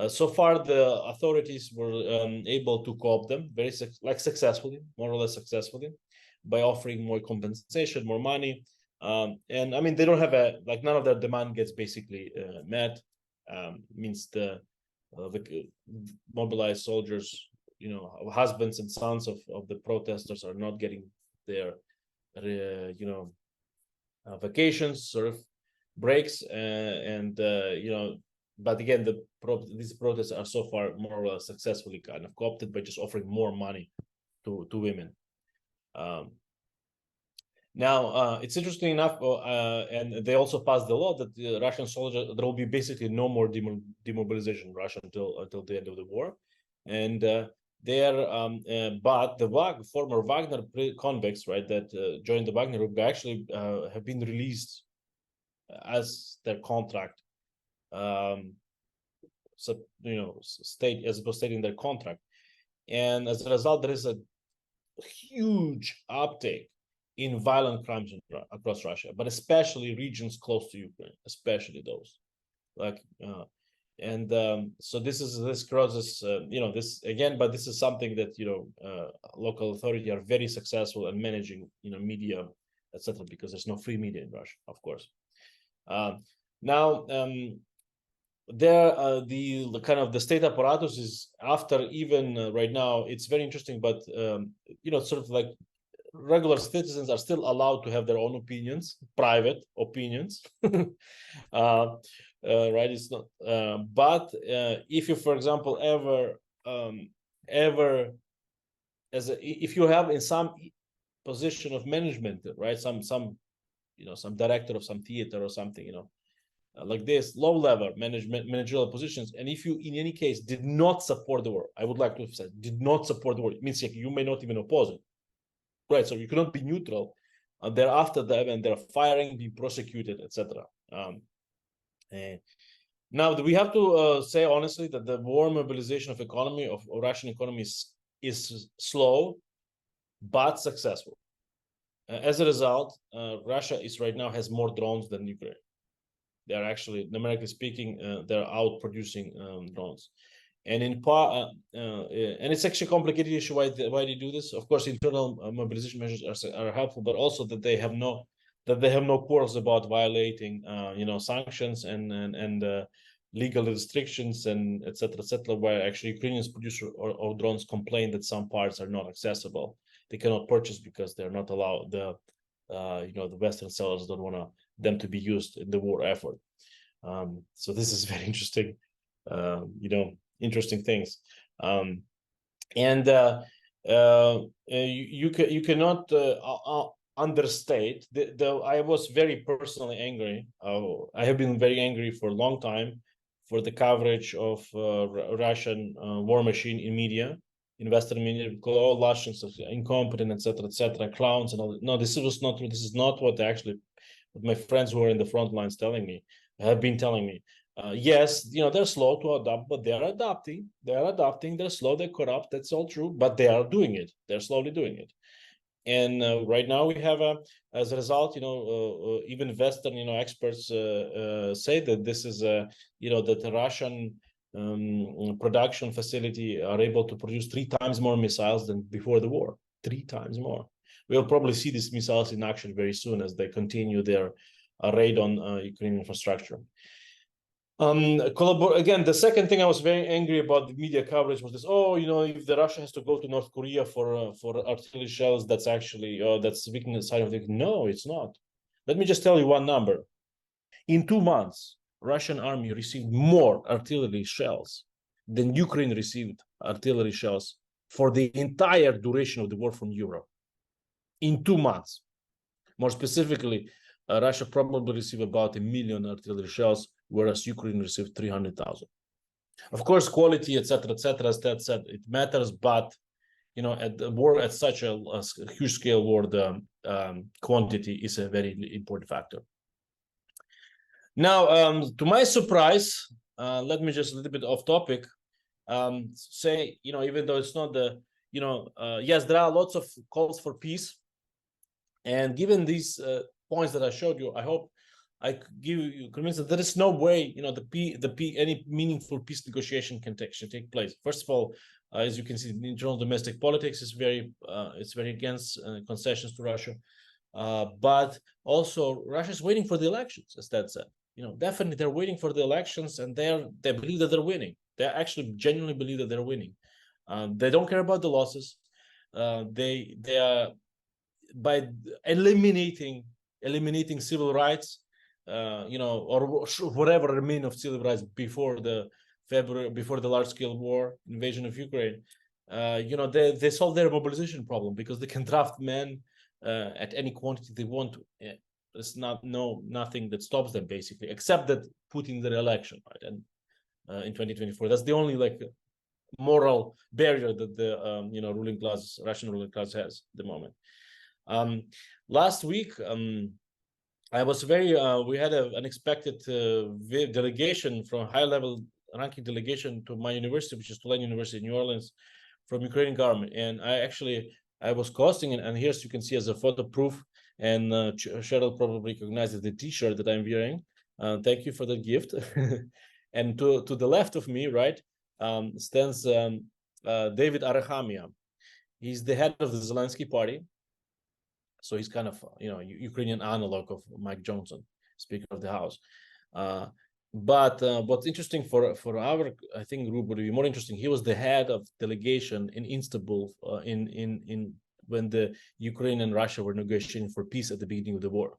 So far, the authorities were able to cope them successfully, more or less successfully, by offering more compensation, more money. And I mean, they don't have none of their demand gets basically met. Means the mobilized soldiers, husbands and sons of the protesters are not getting their, vacations, sort of breaks, but again, these protests are so far more or less successfully kind of co-opted by just offering more money to women. Now, it's interesting enough, and they also passed the law that the Russian soldiers, there will be basically no more demobilization in Russia until the end of the war, and but the former Wagner convicts, right, that joined the Wagner group, actually have been released as their contract, state as it was stated in their contract, And as a result, there is a huge uptake in violent crimes across Russia, but especially regions close to Ukraine, especially those. So this causes, this again, but this is something that, local authorities are very successful at managing, media, etc., because there's no free media in Russia, of course. Now, the kind of the state apparatus is after even right now, it's very interesting, but sort of like regular citizens are still allowed to have their own opinions, private opinions. Right, it's not but if you, for example, if you have in some position of management, right, some director of some theater or something, like this low-level managerial positions, and if you in any case did not support the war, I would like to emphasize, did not support the war, it means like you may not even oppose it, right? So you cannot be neutral. They're after them and they're firing, being prosecuted, etc. Now we have to say honestly that the war mobilization of economy of Russian economy is slow but successful. As a result, Russia is right now has more drones than Ukraine. They're actually, numerically speaking, they're out producing drones, and in part, and it's actually a complicated issue why they do this. Of course, internal mobilization measures are helpful, but also that they have no quarrels about violating, sanctions and legal restrictions and etc. Where actually Ukrainians producer or drones complain that some parts are not accessible, they cannot purchase because they're not allowed. The Western sellers don't want them to be used in the war effort. So this is very interesting, interesting things. You cannot understate I was very personally angry. I have been very angry for a long time for the coverage of Russian war machine in media, in Western media, because all Russians are incompetent, etc., clowns and all. No, this was not true. This is not what my friends who are in the front lines have been telling me. Yes, they're slow to adapt, but they're adapting. They're slow, they're corrupt. That's all true, but they are doing it. They're slowly doing it. And right now we have, as a result, even Western, experts say that this is, that the Russian production facility are able to produce 3 times more missiles than before the war. 3 times more. We'll probably see these missiles in action very soon as they continue their raid on Ukrainian infrastructure. Again, the second thing I was very angry about the media coverage was this: if the Russia has to go to North Korea for artillery shells, that's actually that's weakness side of it. No, it's not. Let me just tell you one number. In 2 months, Russian army received more artillery shells than Ukraine received artillery shells for the entire duration of the war from Europe. In 2 months. More specifically, Russia probably received about 1 million artillery shells, whereas Ukraine received 300,000. Of course, quality, etc., as Ted said, it matters, but at the war, at such a huge scale war, the quantity is a very important factor. Now, to my surprise, let me just a little bit off topic say, even though it's not the, yes, there are lots of calls for peace, and given these points that I showed you, I hope I give you convinced that there is no way, any meaningful peace negotiation should take place. First of all, as you can see, internal domestic politics is very against concessions to Russia, but also Russia is waiting for the elections, as Ted said. Definitely they're waiting for the elections, and they believe that they're winning. They actually genuinely believe that they're winning. They don't care about the losses. They are, by eliminating civil rights, or whatever remain of civil rights before the large-scale war invasion of Ukraine, they solve their mobilization problem because they can draft men at any quantity they want to. There's nothing that stops them, basically, except that Putin their election, right? And in 2024, that's the only moral barrier that the Russian ruling class has at the moment. Last week, I was we had an unexpected delegation from high-level ranking delegation to my university, which is Tulane University in New Orleans, from Ukrainian government. And I was costing it, and here's you can see as a photo proof. And Cheryl probably recognizes the T-shirt that I'm wearing. Thank you for the gift. And to the left of me, right, stands David Arachamia. He's the head of the Zelensky party. So he's kind of, Ukrainian analog of Mike Johnson, Speaker of the House. But what's interesting for our, I think, group would be more interesting. He was the head of delegation in Istanbul in when the Ukraine and Russia were negotiating for peace at the beginning of the war.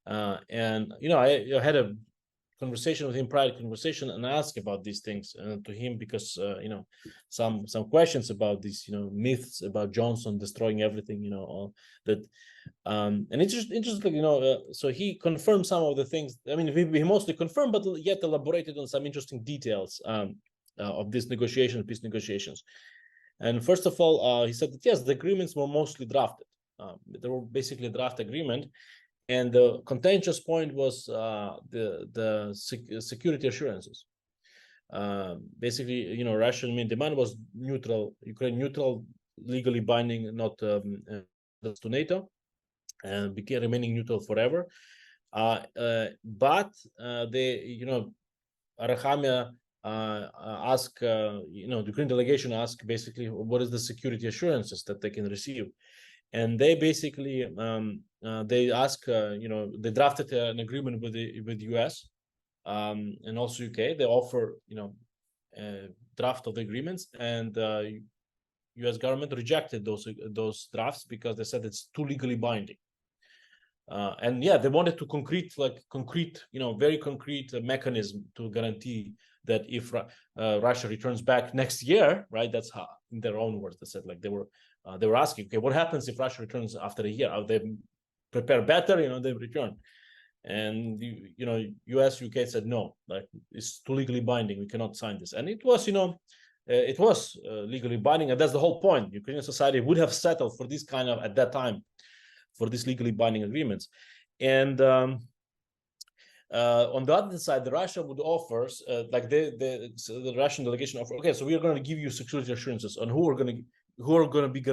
And I had a conversation with him, private conversation, and asked about these things to him because some questions about these myths about Johnson destroying everything, all that. And interestingly, so he confirmed some of the things. I mean, he mostly confirmed, but yet elaborated on some interesting details of this peace negotiations. And first of all, he said that yes, the agreements were mostly drafted. They were basically a draft agreement. And the contentious point was the security assurances. Basically, Russian main demand was neutral, Ukraine neutral, legally binding, not to NATO, and became remaining neutral forever. But they, Arachamia asked, the Ukraine delegation asked basically what is the security assurances that they can receive. And they basically they ask, they drafted an agreement with the US and also UK. They offer, a draft of the agreements, and US government rejected those drafts because they said it's too legally binding. And yeah, they wanted to concrete, very concrete mechanism to guarantee that if Russia returns back next year, right? That's how, in their own words, they said, they were asking, okay, what happens if Russia returns after a year? Are they prepare better? They return. And US, UK said no, it's too legally binding. We cannot sign this. And it was, it was legally binding, and that's the whole point. Ukrainian society would have settled for this kind of, at that time, for these legally binding agreements. And on the other side, the Russia would offer, the Russian delegation offer, okay, so we are going to give you security assurances on who are going to be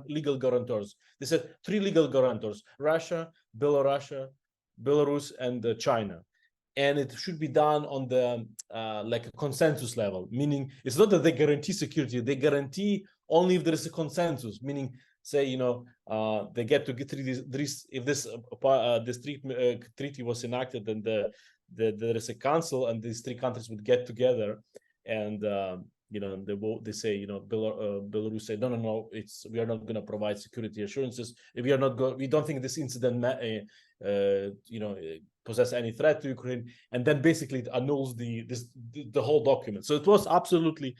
legal guarantors. They said 3 legal guarantors: Russia, Belarus, and China. And it should be done on the a consensus level, meaning it's not that they guarantee security; they guarantee only if there is a consensus. Meaning, say they get to get this, if this treaty was enacted, then there is a council, and these 3 countries would get together, and they say, Belarus say no, we are not going to provide security assurances. We don't think this incident possess any threat to Ukraine, and then basically it annuls the whole document. So it was absolutely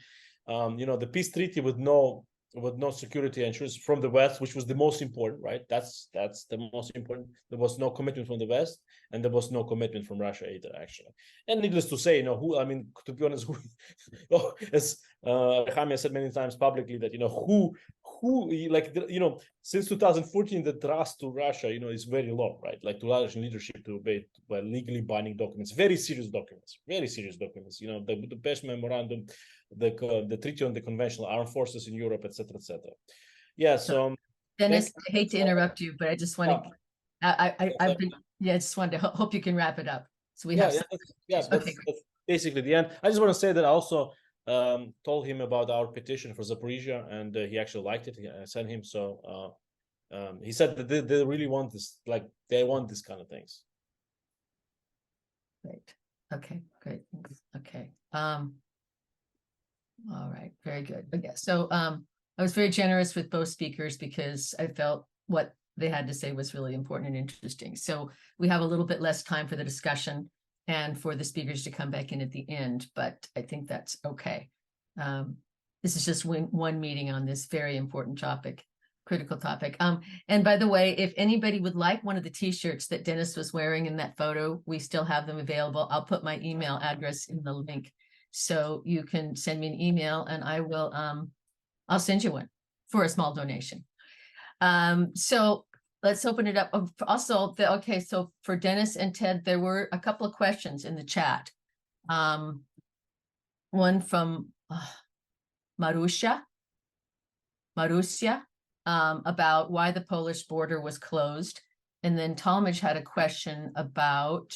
the peace treaty with no security assurance from the West, which was the most important, right? That's the most important. There was no commitment from the West, and there was no commitment from Russia either, actually. And needless to say, to be honest, as Hamia said many times publicly, that since 2014, the trust to Russia, is very low, right? To Russian leadership to obey legally binding documents, very serious documents. The Budapest Memorandum, the Treaty on the Conventional Armed Forces in Europe, etc., etc. Yeah. So, Denys, I hate to interrupt you, but I just want to. I just wanted to hope you can wrap it up. So we have. That's basically the end. I just want to say that I also told him about our petition for Zaporizhia, and he actually liked it. I sent him. So he said that they really want this, they want this kind of things. Great. Okay. Great. Okay. All right. Very good. Okay. So I was very generous with both speakers because I felt what they had to say was really important and interesting. So we have a little bit less time for the discussion and for the speakers to come back in at the end, but I think that's okay. This is just one meeting on this very important topic, critical topic. And by the way, if anybody would like one of the t-shirts that Denys was wearing in that photo, we still have them available. I'll put my email address in the link. So you can send me an email and I will, I'll send you one for a small donation. So let's open it up. Also, okay, so for Denys and Ted, there were a couple of questions in the chat. One from Marusha. Marusia about why the Polish border was closed. And then Talmadge had a question about,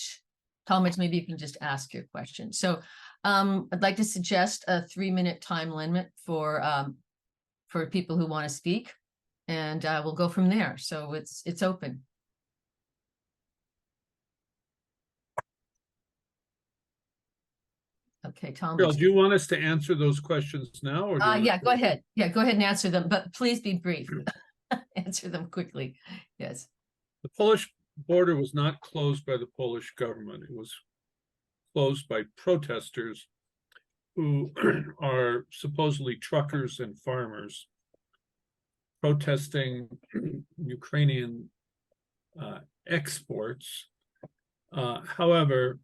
Talmadge, maybe you can just ask your question. So I'd like to suggest a 3-minute time limit for people who want to speak, and we'll go from there. So it's open. Okay, Carol, Talmadge. do you want us to answer those questions now? Or do you want Yeah, to- go ahead. Yeah, go ahead and answer them, but please be brief. Answer them quickly. Yes. The Polish border was not closed by the Polish government. It was closed by protesters who are supposedly truckers and farmers protesting Ukrainian exports. However,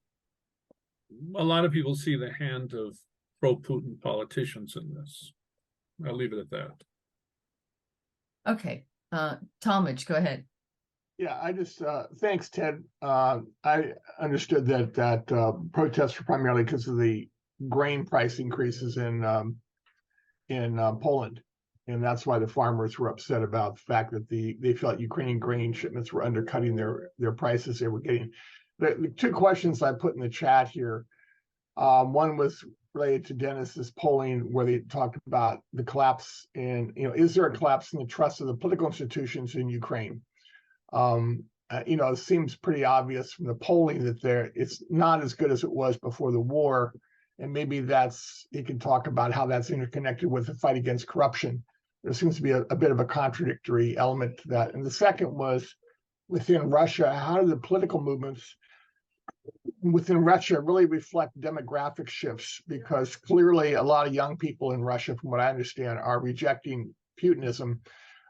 a lot of people see the hand of pro-Putin politicians in this. I'll leave it at that. Okay. Talmadge, go ahead. Yeah, I just thanks, Ted. I understood that protests were primarily because of the grain price increases in Poland, and that's why the farmers were upset about the fact that they felt Ukrainian grain shipments were undercutting their prices they were getting. The 2 questions I put in the chat here, one was related to Denys's polling, where they talked about the collapse in, is there a collapse in the trust of the political institutions in Ukraine? It seems pretty obvious from the polling that it's not as good as it was before the war. And maybe you can talk about how that's interconnected with the fight against corruption. There seems to be a bit of a contradictory element to that. And the second was within Russia, how do the political movements within Russia really reflect demographic shifts? Because clearly a lot of young people in Russia, from what I understand, are rejecting Putinism.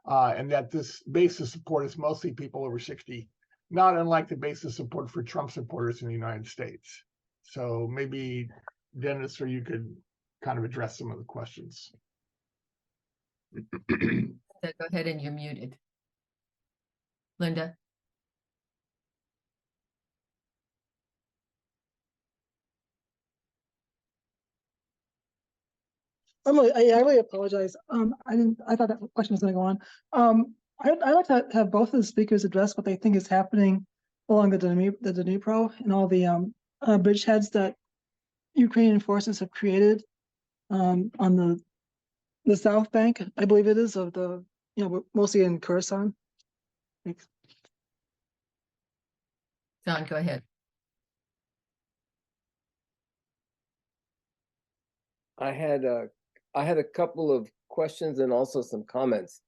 And that this base of support is mostly people over 60, not unlike the base of support for Trump supporters in the United States. So maybe Denys, or you could kind of address some of the questions. Go ahead, and you're muted. Linda. I really apologize. I thought that question was going to go on. I'd like to have both of the speakers address what they think is happening along the Dnipro and all the bridgeheads that Ukrainian forces have created on the south bank, I believe it is, of the, mostly in Kherson. Thanks. John, go ahead. I had a couple of questions and also some comments.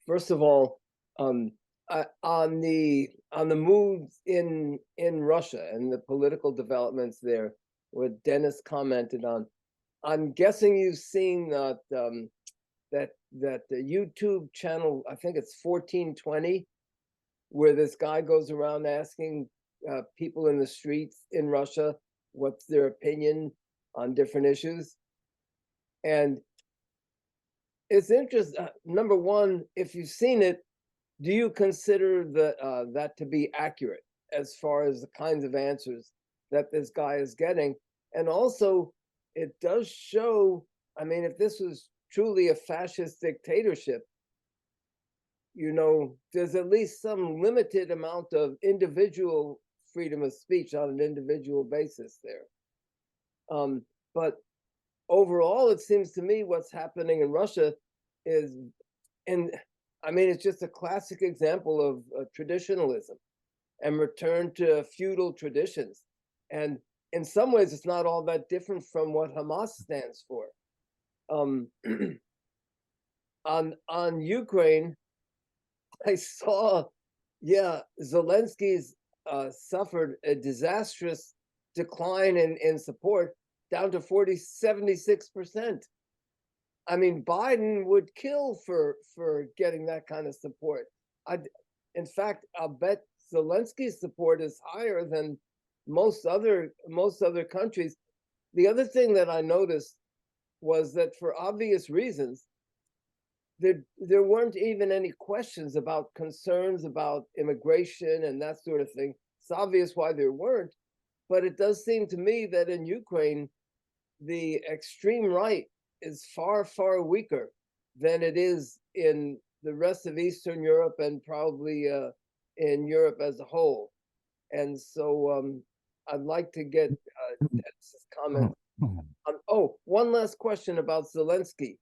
First of all, on the moves in Russia and the political developments there, what Denys commented on, I'm guessing you've seen that the YouTube channel, I think it's 1420, where this guy goes around asking people in the streets in Russia what's their opinion on different issues. And it's interesting. Number one, if you've seen it, do you consider that to be accurate as far as the kinds of answers that this guy is getting? And also, it does show, I mean, if this was truly a fascist dictatorship, there's at least some limited amount of individual freedom of speech on an individual basis there. But overall, it seems to me what's happening in Russia is, it's just a classic example of traditionalism and return to feudal traditions. And in some ways, it's not all that different from what Hamas stands for. On Ukraine, I saw, Zelensky's suffered a disastrous decline in support, down to 76%. I mean, Biden would kill for getting that kind of support. In fact, I'll bet Zelensky's support is higher than most other countries. The other thing that I noticed was that, for obvious reasons, there weren't even any questions about concerns about immigration and that sort of thing. It's obvious why there weren't, but it does seem to me that in Ukraine, the extreme right is far, far weaker than it is in the rest of Eastern Europe and probably in Europe as a whole. And so I'd like to get Dennis's comment. Oh, one last question about Zelensky.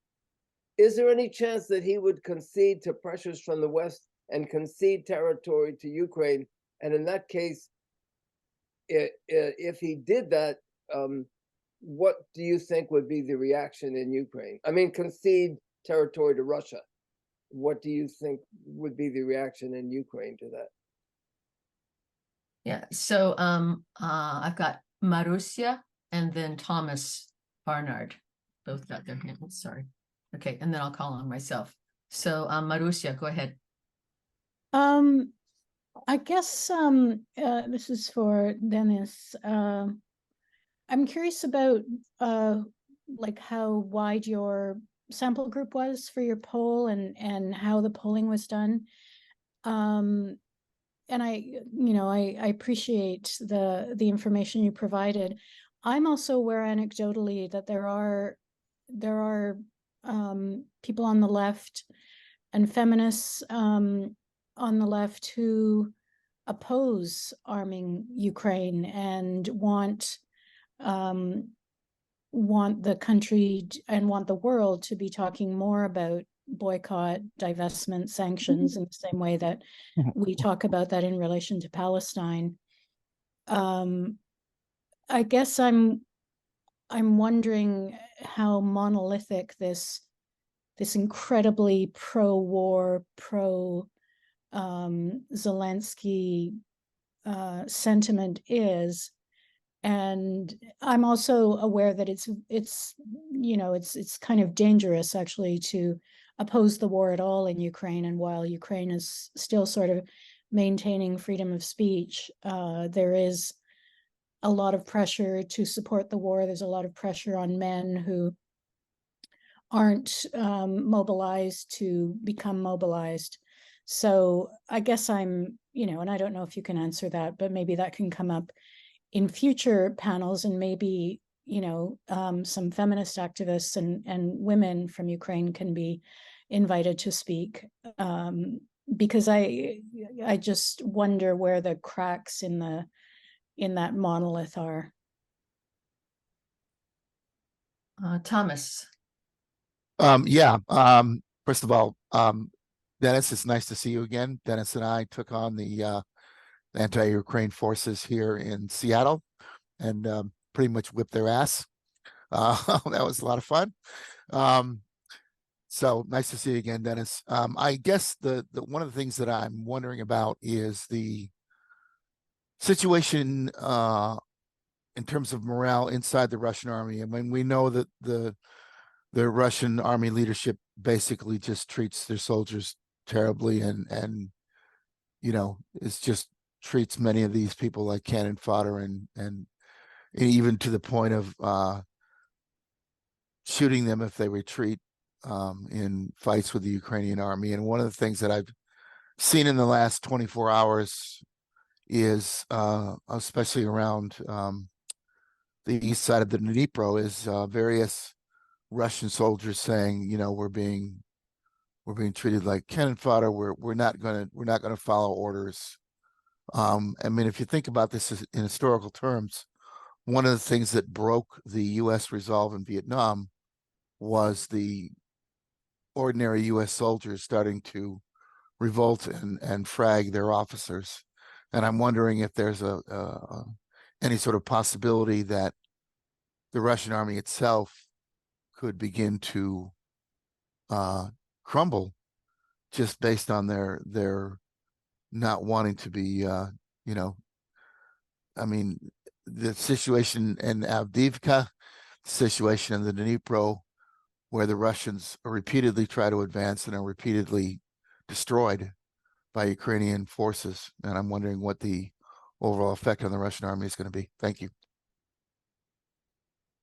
Is there any chance that he would concede to pressures from the West and concede territory to Ukraine? And in that case, if he did that, what do you think would be the reaction in Ukraine? I mean, concede territory to Russia. What do you think would be the reaction in Ukraine to that? Yeah, so I've got Marussia and then Thomas Barnard. Both got their hands, sorry. Okay, and then I'll call on myself. So Marussia, go ahead. I guess this is for Denys. I'm curious about like how wide your sample group was for your poll and how the polling was done. And I appreciate the information you provided. I'm also aware anecdotally that there are people on the left and feminists on the left who oppose arming Ukraine and want the country and want the world to be talking more about boycott, divestment, sanctions in the same way that we talk about that in relation to Palestine. I guess I'm wondering how monolithic this incredibly pro-war, Zelensky sentiment is. And I'm also aware that it's kind of dangerous actually to oppose the war at all in Ukraine. And while Ukraine is still sort of maintaining freedom of speech, there is a lot of pressure to support the war. There's a lot of pressure on men who aren't mobilized to become mobilized. So I guess I'm, and I don't know if you can answer that, but maybe that can come up in future panels, and maybe, some feminist activists and women from Ukraine can be invited to speak, because I just wonder where the cracks in that monolith are. Thomas. First of all, Denys, it's nice to see you again. Denys and I took on the anti-Ukraine forces here in Seattle and pretty much whipped their ass. That was a lot of fun. So nice to see you again, Denys. I guess the one of the things that I'm wondering about is the situation in terms of morale inside the Russian army. I mean, we know that the Russian army leadership basically just treats their soldiers terribly and it's just treats many of these people like cannon fodder and even to the point of shooting them if they retreat in fights with the Ukrainian army. And one of the things that I've seen in the last 24 hours is, especially around the east side of the Dnipro, is various Russian soldiers saying, we're being treated like cannon fodder. We're not gonna follow orders. I mean, if you think about this in historical terms, one of the things that broke the U.S. resolve in Vietnam was the ordinary U.S. soldiers starting to revolt and frag their officers. And I'm wondering if there's any sort of possibility that the Russian army itself could begin to crumble just based on their not wanting to be, I mean, the situation in Avdiivka, the situation in the Dnipro, where the Russians repeatedly try to advance and are repeatedly destroyed by Ukrainian forces. And I'm wondering what the overall effect on the Russian army is going to be. Thank you.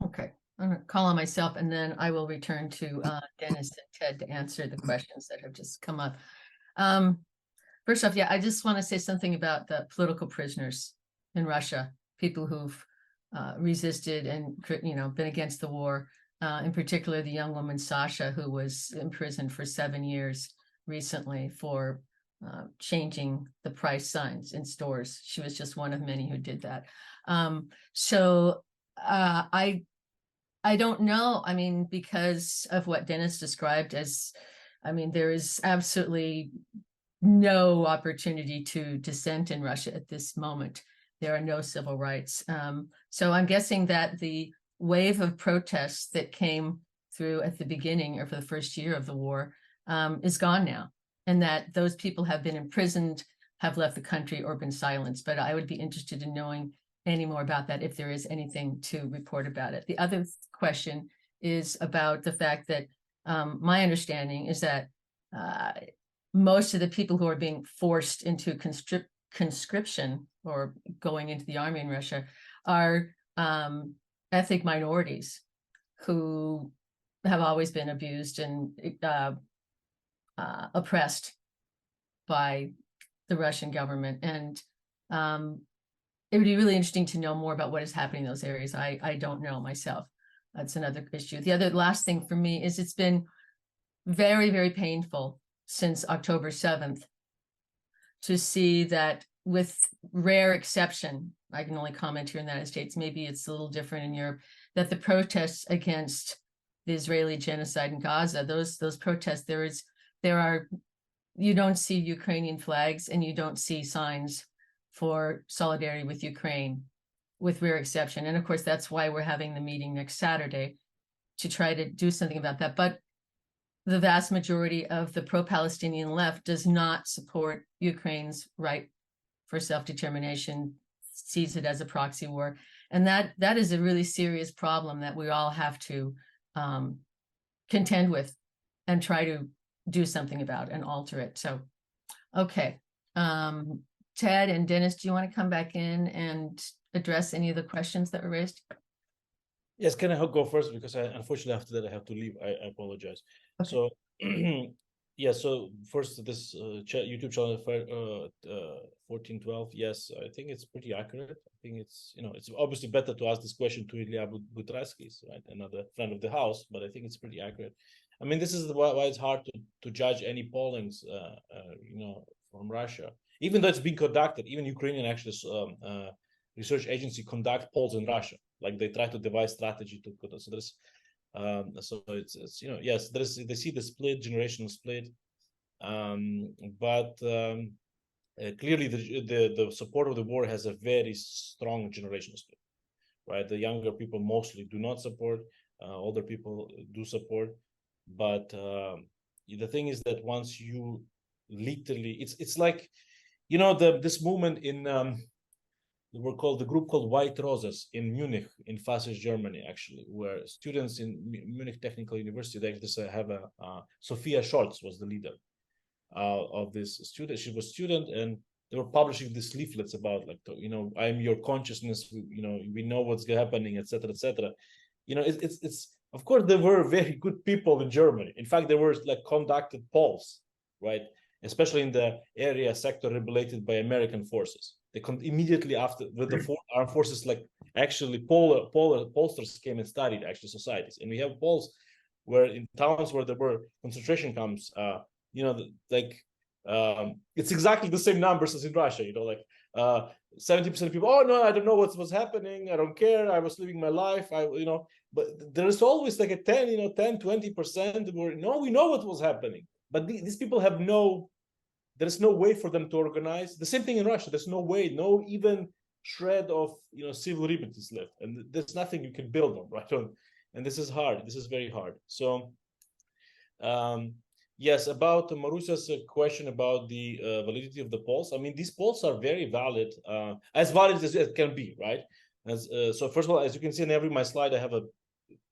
Okay, I'm going to call on myself, and then I will return to Denys and Ted to answer the questions that have just come up. First off, I just want to say something about the political prisoners in Russia, people who've resisted and been against the war. in particular, the young woman Sasha, who was imprisoned for 7 years recently for changing the price signs in stores. She was just one of many who did that. I don't know. I mean, because of what Denys described as, I mean, there is absolutely no opportunity to dissent in Russia at this moment. There are no civil rights. So I'm guessing that the wave of protests that came through at the beginning or for the first year of the war is gone now, and that those people have been imprisoned, have left the country, or been silenced. But I would be interested in knowing any more about that if there is anything to report about it. The other question is about the fact that my understanding is that most of the people who are being forced into conscription or going into the army in Russia are ethnic minorities who have always been abused and oppressed by the Russian government. And it would be really interesting to know more about what is happening in those areas. I don't know myself. That's another issue. The other last thing for me is it's been very, very painful since October 7th to see that, with rare exception, I can only comment here in the United States, maybe it's a little different in Europe, that the protests against the Israeli genocide in Gaza, those protests, you don't see Ukrainian flags and you don't see signs for solidarity with Ukraine, with rare exception. And of course, that's why we're having the meeting next Saturday, to try to do something about that. But the vast majority of the pro-Palestinian left does not support Ukraine's right for self-determination, sees it as a proxy war. And that is a really serious problem that we all have to contend with and try to do something about and alter it. So, okay. Ted and Denys, do you want to come back in and address any of the questions that were raised? Yes, can I go first? Because unfortunately after that I have to leave. I apologize. Okay. So yeah, so first this YouTube channel 1412. Yes, I think it's pretty accurate. I think it's, it's obviously better to ask this question to Ilya Butreskis, right, another friend of the house, but I think it's pretty accurate. I mean, this is why it's hard to judge any pollings, from Russia, even though it's being conducted. Even Ukrainian actually research agency conduct polls in Russia. Like they try to devise strategy to put us. So there's, so it's yes, there's, they see the split, generational split, but clearly the support of the war has a very strong generational split, right? The younger people mostly do not support, older people do support, but the thing is that once you literally, it's like, this movement in the group called White Roses in Munich, in fascist Germany, actually, where students in Munich Technical University, they actually have Sophia Scholz was the leader of this student. She was a student, and they were publishing these leaflets about, like, I am your consciousness, we know what's happening, etc., etc. It's of course there were very good people in Germany. In fact, there were like conducted polls, right, especially in the area sector regulated by American forces. They immediately after the armed forces, like actually pollsters came and studied actually societies, and we have polls where in towns where there were concentration camps, it's exactly the same numbers as in Russia. 70% of people, oh no, I don't know what's happening, I don't care, I was living my life, but there is always like a 10-20% where no, we know what was happening, but these people have there's no way for them to organize. The same thing in Russia. There's no way, no even shred of civil liberties left, and there's nothing you can build on, right? And this is hard. This is very hard. So, yes, about Marusia's question about the validity of the polls. I mean, these polls are very valid, as valid as it can be, right? So first of all, as you can see in my slide, I have an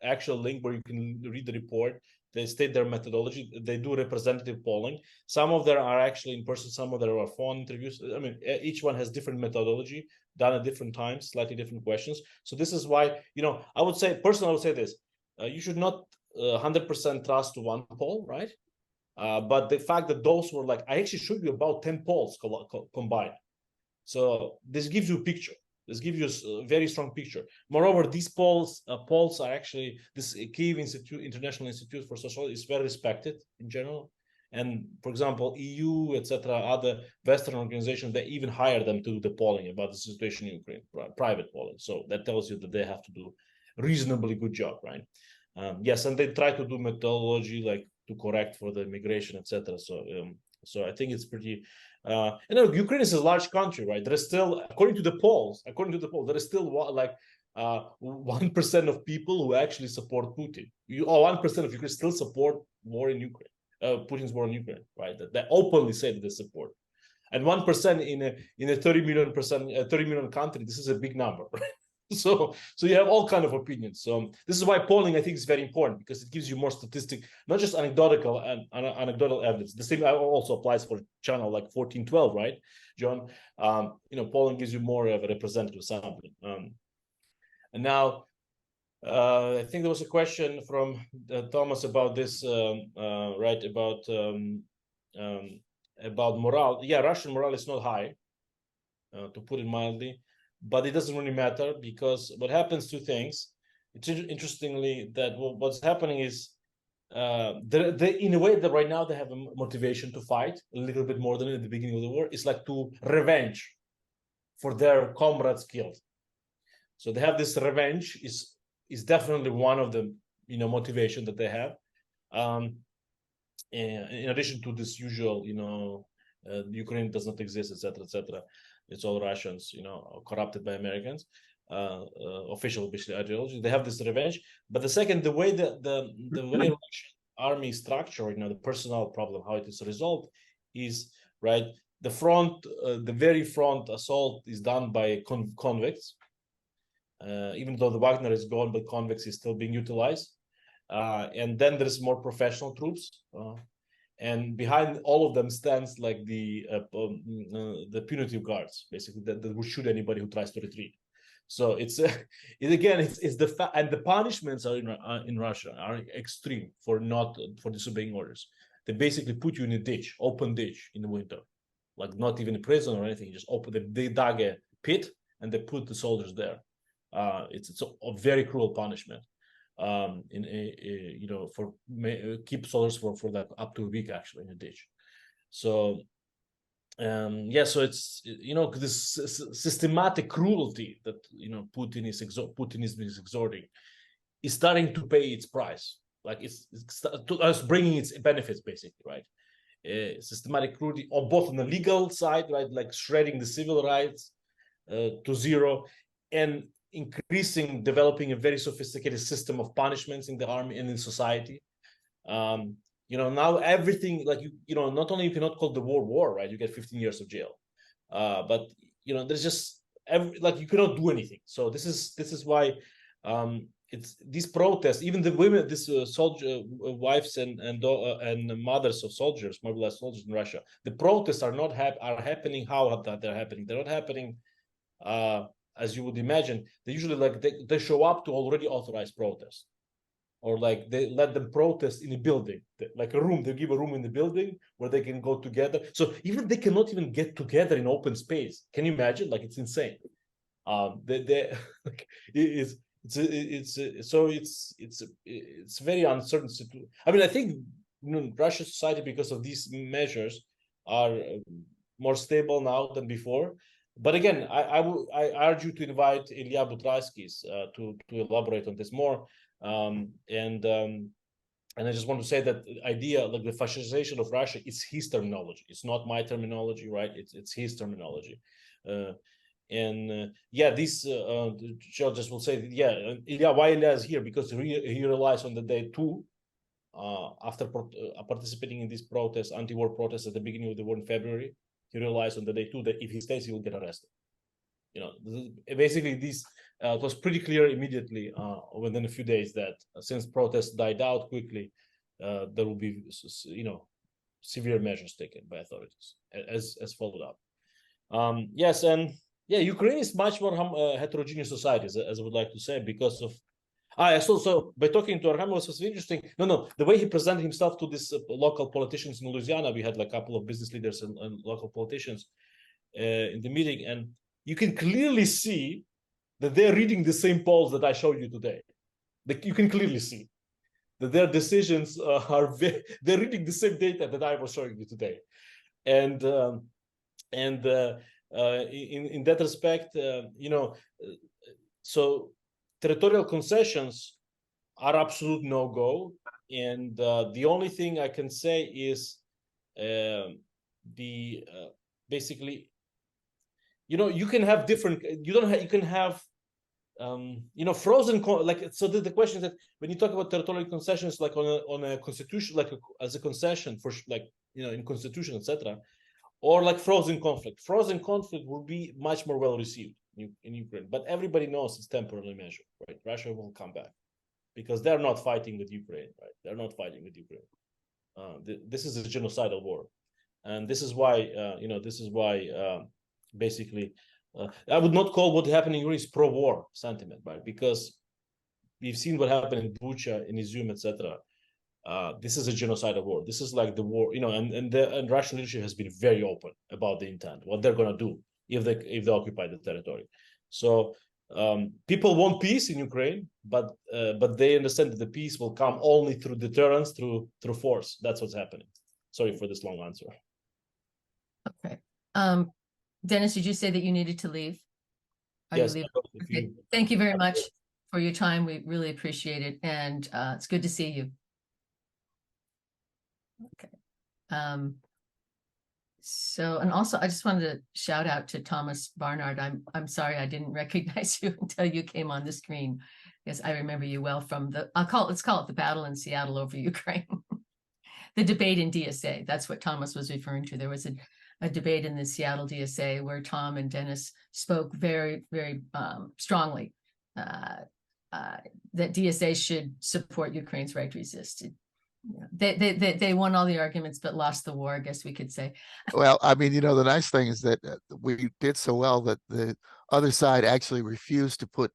actual link where you can read the report. They state their methodology. They do representative polling. Some of them are actually in person. Some of them are phone interviews. I mean, each one has different methodology, done at different times, slightly different questions. So this is why, I would say, personally, I would say this. You should not 100% trust to one poll, right? But the fact that those were I actually showed you about 10 polls combined. So this gives you a picture. This gives you a very strong picture. Moreover, these polls are actually, this Kyiv Institute, International Institute for Sociology, is very respected in general. And for example, EU, etc., other Western organizations, they even hire them to do the polling about the situation in Ukraine, private polling. So that tells you that they have to do a reasonably good job, right? Yes, and they try to do methodology like to correct for the migration, etc. So I think it's pretty. Ukraine is a large country, right? There is still, according to the polls, there is still like 1% of people who actually support Putin. 1% of Ukraine still support war in Ukraine. Putin's war in Ukraine, right? That openly say that they support, and 1% in a 30 million country, this is a big number, right? So you have all kind of opinions. So this is why polling, I think, is very important, because it gives you more statistic, not just anecdotal evidence. The same also applies for channel like 1412, right, John? Polling gives you more of a representative sampling. And now. I think there was a question from Thomas about this, right? About morale. Yeah, Russian morale is not high, to put it mildly, but it doesn't really matter, because what happens, two things. It's interestingly that what's happening is they in a way that right now they have a motivation to fight a little bit more than at the beginning of the war. It's like to revenge for their comrades killed. So they have this revenge is definitely one of the motivation that they have, in addition to this usual Ukraine does not exist, etc. It's all Russians, corrupted by Americans, official basically ideology. They have this revenge. But the second, the way the way Russian army structure right now, the personnel problem, how it is resolved, is right. The front, the very front assault is done by convicts. Even though the Wagner is gone, but convicts is still being utilized. And then there's more professional troops. And behind all of them stands like the punitive guards, basically, that will shoot anybody who tries to retreat. So it's the fact, and the punishments are in Russia are extreme for disobeying orders. They basically put you in a ditch, open ditch in the winter, like not even a prison or anything. Just they dug a pit and they put the soldiers there. It's a very cruel punishment. Keep soldiers for that up to a week actually in a ditch. So so it's this systematic cruelty that Putin is exerting is starting to pay its price. Like it's bringing its benefits basically, right? Systematic cruelty on both on the legal side, right, like shredding the civil rights to zero, and developing a very sophisticated system of punishments in the army and in society. Now everything, like not only you cannot call the war, right? You get 15 years of jail, but there's just you cannot do anything. So this is why it's these protests. Even the women, soldier wives and mothers of soldiers, mobilized soldiers in Russia. The protests are happening. How they're happening? They're not happening. As you would imagine, they usually they show up to already authorized protests, or like they let them protest in a building, like a room. They give a room in the building where they can go together. So even they cannot even get together in open space. Can you imagine? Like it's insane. It's very uncertain situation. I mean, I think Russian society, because of these measures, are more stable now than before. But again, I urge you to invite Ilya Butrayskis to elaborate on this more. And I just want to say that the idea, like the fascization of Russia, is his terminology. It's not my terminology, right? It's his terminology. This Joe just will say, Ilya, why Ilya is here? Because he relies on the day two, after participating in these protests, anti-war protests at the beginning of the war in February. He realized on the day two that if he stays, he will get arrested. Basically, it was pretty clear immediately within a few days that since protests died out quickly, there will be severe measures taken by authorities as followed up. Ukraine is much more heterogeneous society, as I would like to say, because of. So by talking to Arkham was interesting. The way he presented himself to these local politicians in Louisiana, we had like a couple of business leaders and local politicians in the meeting, and you can clearly see that they're reading the same polls that I showed you today. You can clearly see that their decisions they're reading the same data that I was showing you today. And in that respect, so territorial concessions are absolute no-go. And the only thing I can say is basically, you can have different, you can have frozen, so the question is that when you talk about territorial concessions, like on a constitution, like as a concession for in constitution, etc., or like frozen conflict will be much more well received in Ukraine, but everybody knows it's temporarily measured, right? Russia will come back because they're not fighting with Ukraine, right? They're not fighting with Ukraine. This is a genocidal war, and this is why basically I would not call what happened in Ukraine is pro-war sentiment, right? Because we've seen what happened in Bucha, in Izum, etc. This is a genocidal war. This is like the war, and Russian leadership has been very open about the intent, what they're going to do if they occupy the territory. So people want peace in Ukraine, but they understand that the peace will come only through deterrence, through force. That's what's happening. Sorry for this long answer. Okay. Denys, did you say that you needed to leave? Yes. Okay. Thank you very much for your time. We really appreciate it, and it's good to see you. Okay. So, and also I just wanted to shout out to Thomas Barnard. I'm sorry I didn't recognize you until you came on the screen, because I remember you well from let's call it the battle in Seattle over Ukraine. The debate in DSA, that's what Thomas was referring to. There was a debate in the Seattle DSA where Tom and Denys spoke very, very strongly that DSA should support Ukraine's right to resist. They won all the arguments but lost the war, I guess we could say. Well, I mean, the nice thing is that we did so well that the other side actually refused to put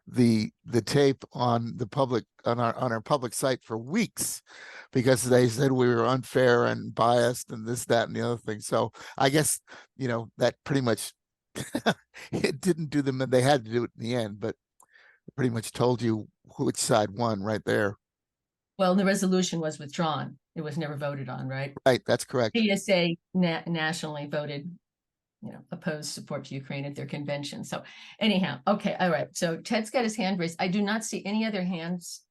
the tape on the public on our public site for weeks because they said we were unfair and biased and this, that, and the other thing. So I guess that pretty much it didn't do them, and they had to do it in the end, but pretty much told you which side won right there. Well, the resolution was withdrawn. It was never voted on, right? Right, that's correct. DSA nationally voted, opposed support to Ukraine at their convention. So anyhow, okay, all right. So Ted's got his hand raised. I do not see any other hands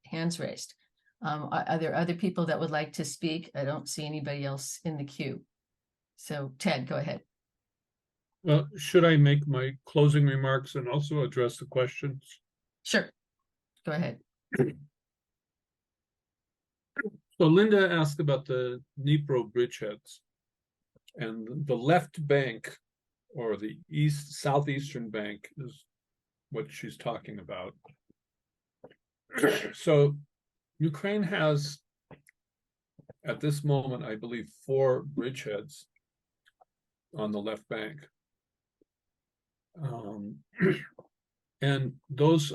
raised. Are there other people that would like to speak? I don't see anybody else in the queue. So Ted, go ahead. Should I make my closing remarks and also address the questions? Sure, go ahead. So Linda asked about the Dnipro bridgeheads, and the left bank, or the southeastern bank, is what she's talking about. So Ukraine has, at this moment, I believe, 4 bridgeheads on the left bank. And those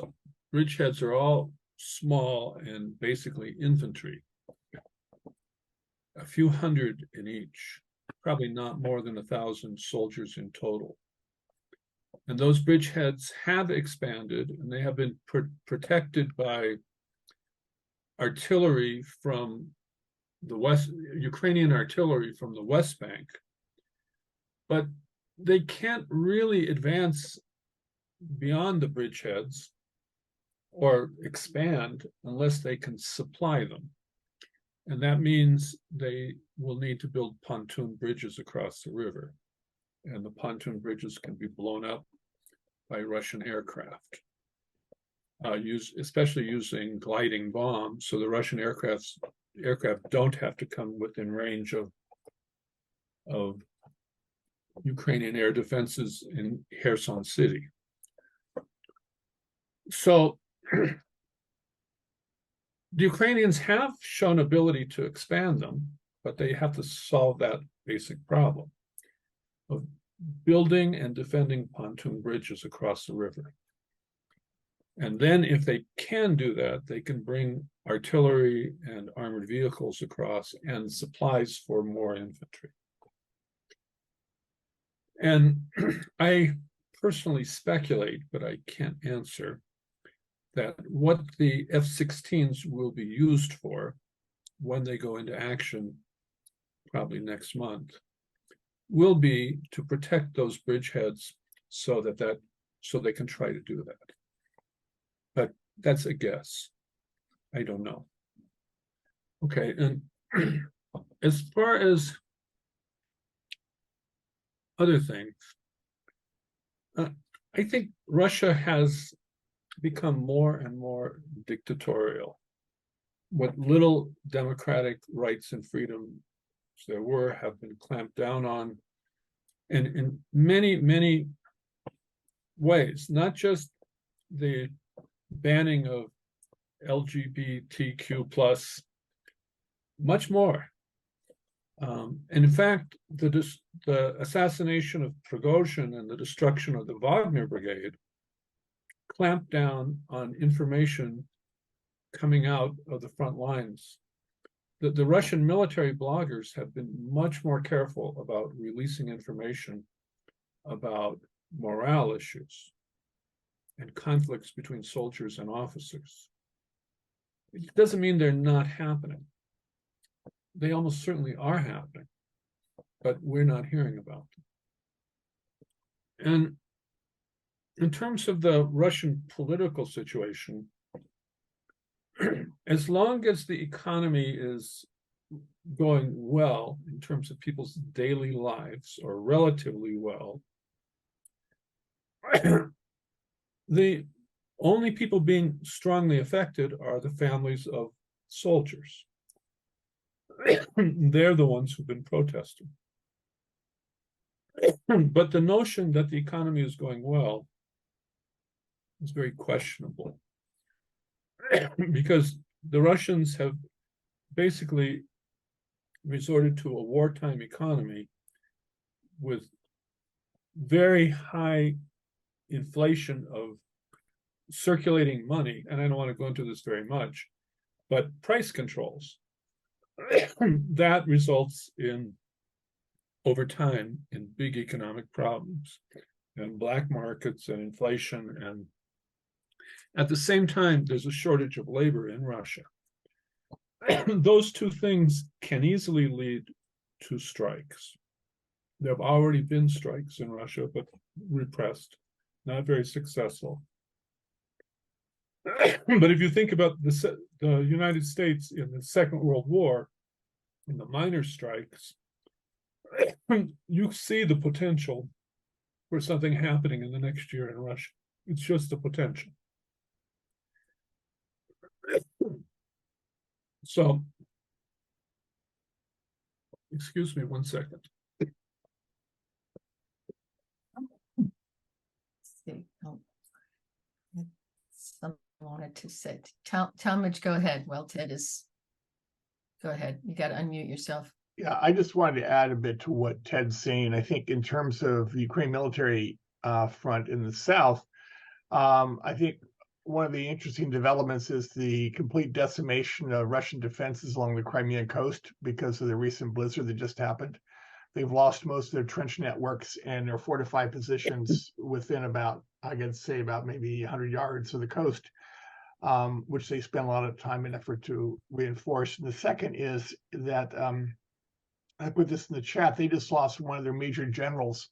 bridgeheads are all small and basically infantry. A few hundred in each, probably not more than 1,000 soldiers in total. And those bridgeheads have expanded, and they have been protected by artillery from the west, Ukrainian artillery from the West Bank. But they can't really advance beyond the bridgeheads or expand unless they can supply them. And that means they will need to build pontoon bridges across the river. And the pontoon bridges can be blown up by Russian aircraft, especially using gliding bombs. So the Russian aircraft don't have to come within range of Ukrainian air defenses in Kherson City. So the Ukrainians have shown ability to expand them, but they have to solve that basic problem of building and defending pontoon bridges across the river. And then if they can do that, they can bring artillery and armored vehicles across and supplies for more infantry. And I personally speculate, but I can't answer, that what the F-16s will be used for when they go into action, probably next month, will be to protect those bridgeheads so they can try to do that. But that's a guess. I don't know. Okay, and as far as other things, I think Russia has become more and more dictatorial. What little democratic rights and freedoms there were have been clamped down on, and in many, many ways, not just the banning of LGBTQ plus, much more. And in fact, the assassination of Prigozhin and the destruction of the Wagner Brigade clamped down on information coming out of the front lines. The Russian military bloggers have been much more careful about releasing information about morale issues and conflicts between soldiers and officers. It doesn't mean they're not happening. They almost certainly are happening, but we're not hearing about them. And in terms of the Russian political situation, as long as the economy is going well in terms of people's daily lives, or relatively well, the only people being strongly affected are the families of soldiers. They're the ones who've been protesting. But the notion that the economy is going well is very questionable, because the Russians have basically resorted to a wartime economy with very high inflation of circulating money, and I don't want to go into this very much, but price controls. That results in, over time, in big economic problems and black markets and inflation. And at the same time, there's a shortage of labor in Russia. Those two things can easily lead to strikes. There have already been strikes in Russia, but repressed, not very successful. But if you think about the United States in the Second World War, in the miners' strikes, you see the potential for something happening in the next year in Russia. It's just the potential. So, excuse me 1 second. Someone wanted to say, Talmadge, go ahead. Well, Ted is, go ahead. You got to unmute yourself. Yeah, I just wanted to add a bit to what Ted's saying. I think in terms of the Ukraine military front in the south, I think one of the interesting developments is the complete decimation of Russian defenses along the Crimean coast because of the recent blizzard that just happened. They've lost most of their trench networks and their fortified positions within about, I could say, about maybe 100 yards of the coast, which they spend a lot of time and effort to reinforce. And the second is that, I put this in the chat, they just lost one of their major generals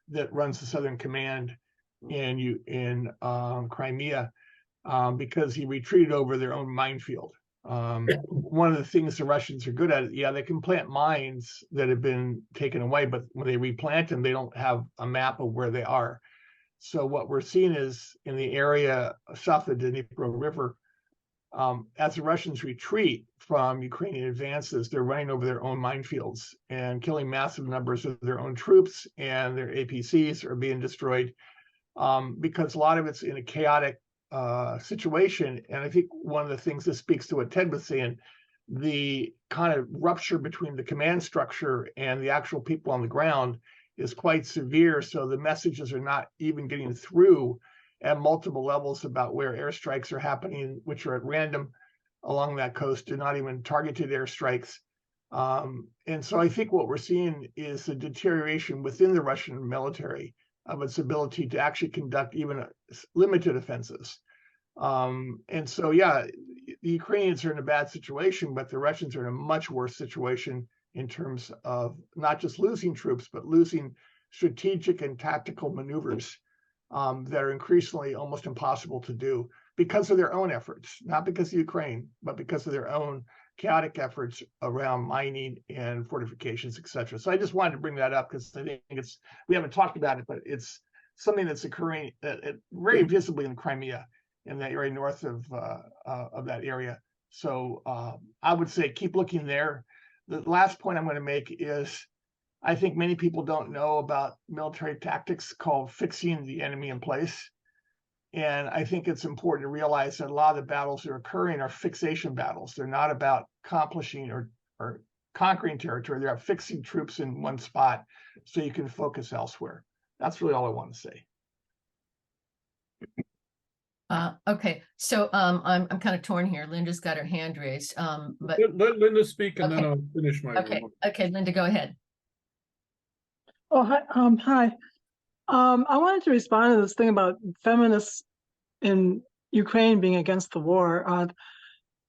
that runs the Southern Command in Crimea because he retreated over their own minefield. One of the things the Russians are good at, yeah, they can plant mines that have been taken away, but when they replant them, they don't have a map of where they are. So what we're seeing is in the area south of the Dnipro River, as the Russians retreat from Ukrainian advances, they're running over their own minefields and killing massive numbers of their own troops, and their APCs are being destroyed because a lot of it's in a chaotic situation. And I think one of the things that speaks to what Ted was saying, the kind of rupture between the command structure and the actual people on the ground is quite severe. So the messages are not even getting through at multiple levels about where airstrikes are happening, which are at random along that coast. They're not even targeted airstrikes. And so I think what we're seeing is a deterioration within the Russian military of its ability to actually conduct even limited offensives. And so, yeah, the Ukrainians are in a bad situation, but the Russians are in a much worse situation in terms of not just losing troops, but losing strategic and tactical maneuvers that are increasingly almost impossible to do because of their own efforts, not because of Ukraine, but because of their own chaotic efforts around mining and fortifications, et cetera. So I just wanted to bring that up because I think we haven't talked about it, but it's something that's occurring very visibly in Crimea, in that area north of that area. So I would say keep looking there. The last point I'm going to make is I think many people don't know about military tactics called fixing the enemy in place. And I think it's important to realize that a lot of the battles that are occurring are fixation battles. They're not about accomplishing or conquering territory. They're about fixing troops in one spot so you can focus elsewhere. That's really all I want to say. Okay, so I'm kind of torn here. Linda's got her hand raised. But Let Linda speak and then Okay. I'll finish my okay, remarks. okay, Linda, go ahead. Oh, hi. Hi. I wanted to respond to this thing about feminists in Ukraine being against the war.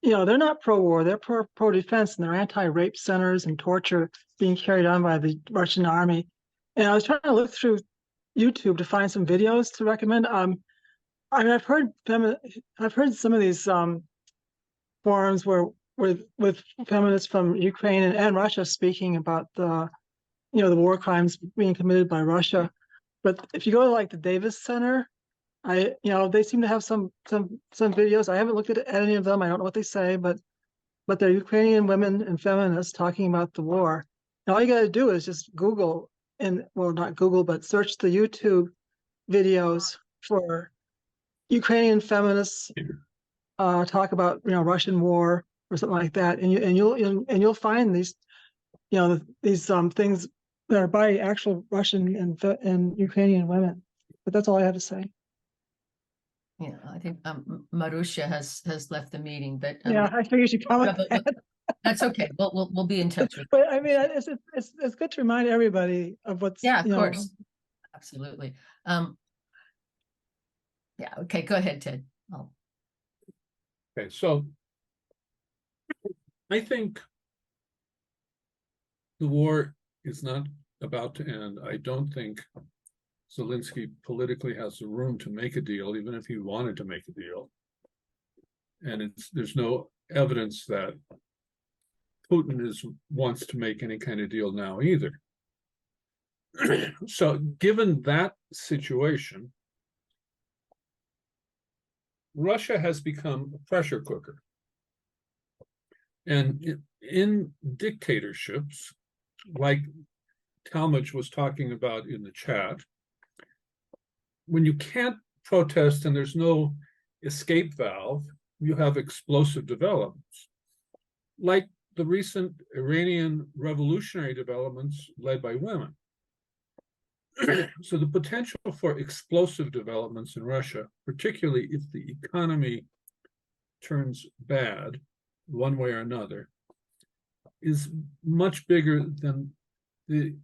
They're not pro-war, they're pro-defense, and they're anti-rape centers and torture being carried on by the Russian army. And I was trying to look through YouTube to find some videos to recommend. I've heard some of these forums with feminists from Ukraine and Russia speaking about the war crimes being committed by Russia. But if you go to like the Davis Center, they seem to have some videos. I haven't looked at any of them. I don't know what they say, but they're Ukrainian women and feminists talking about the war. And all you got to do is just Google not Google, but search the YouTube videos for Ukrainian feminists talk about Russian war or something like that, and you'll find these things that are by actual Russian and Ukrainian women. But that's all I have to say. Yeah, I think Marusha has left the meeting, but Yeah, I figured you'd comment but that. that's okay. We'll be in touch with. But I mean, it's good to remind everybody of what's Yeah, of course, absolutely. Yeah, okay, go ahead, Ted. Okay, so I think the war is not about to end. I don't think Zelensky politically has the room to make a deal, even if he wanted to make a deal. And there's no evidence that Putin wants to make any kind of deal now either. So given that situation, Russia has become a pressure cooker. And in dictatorships, like Talmadge was talking about in the chat, when you can't protest and there's no escape valve, you have explosive developments, like the recent Iranian revolutionary developments led by women. So the potential for explosive developments in Russia, particularly if the economy turns bad one way or another, is much bigger than the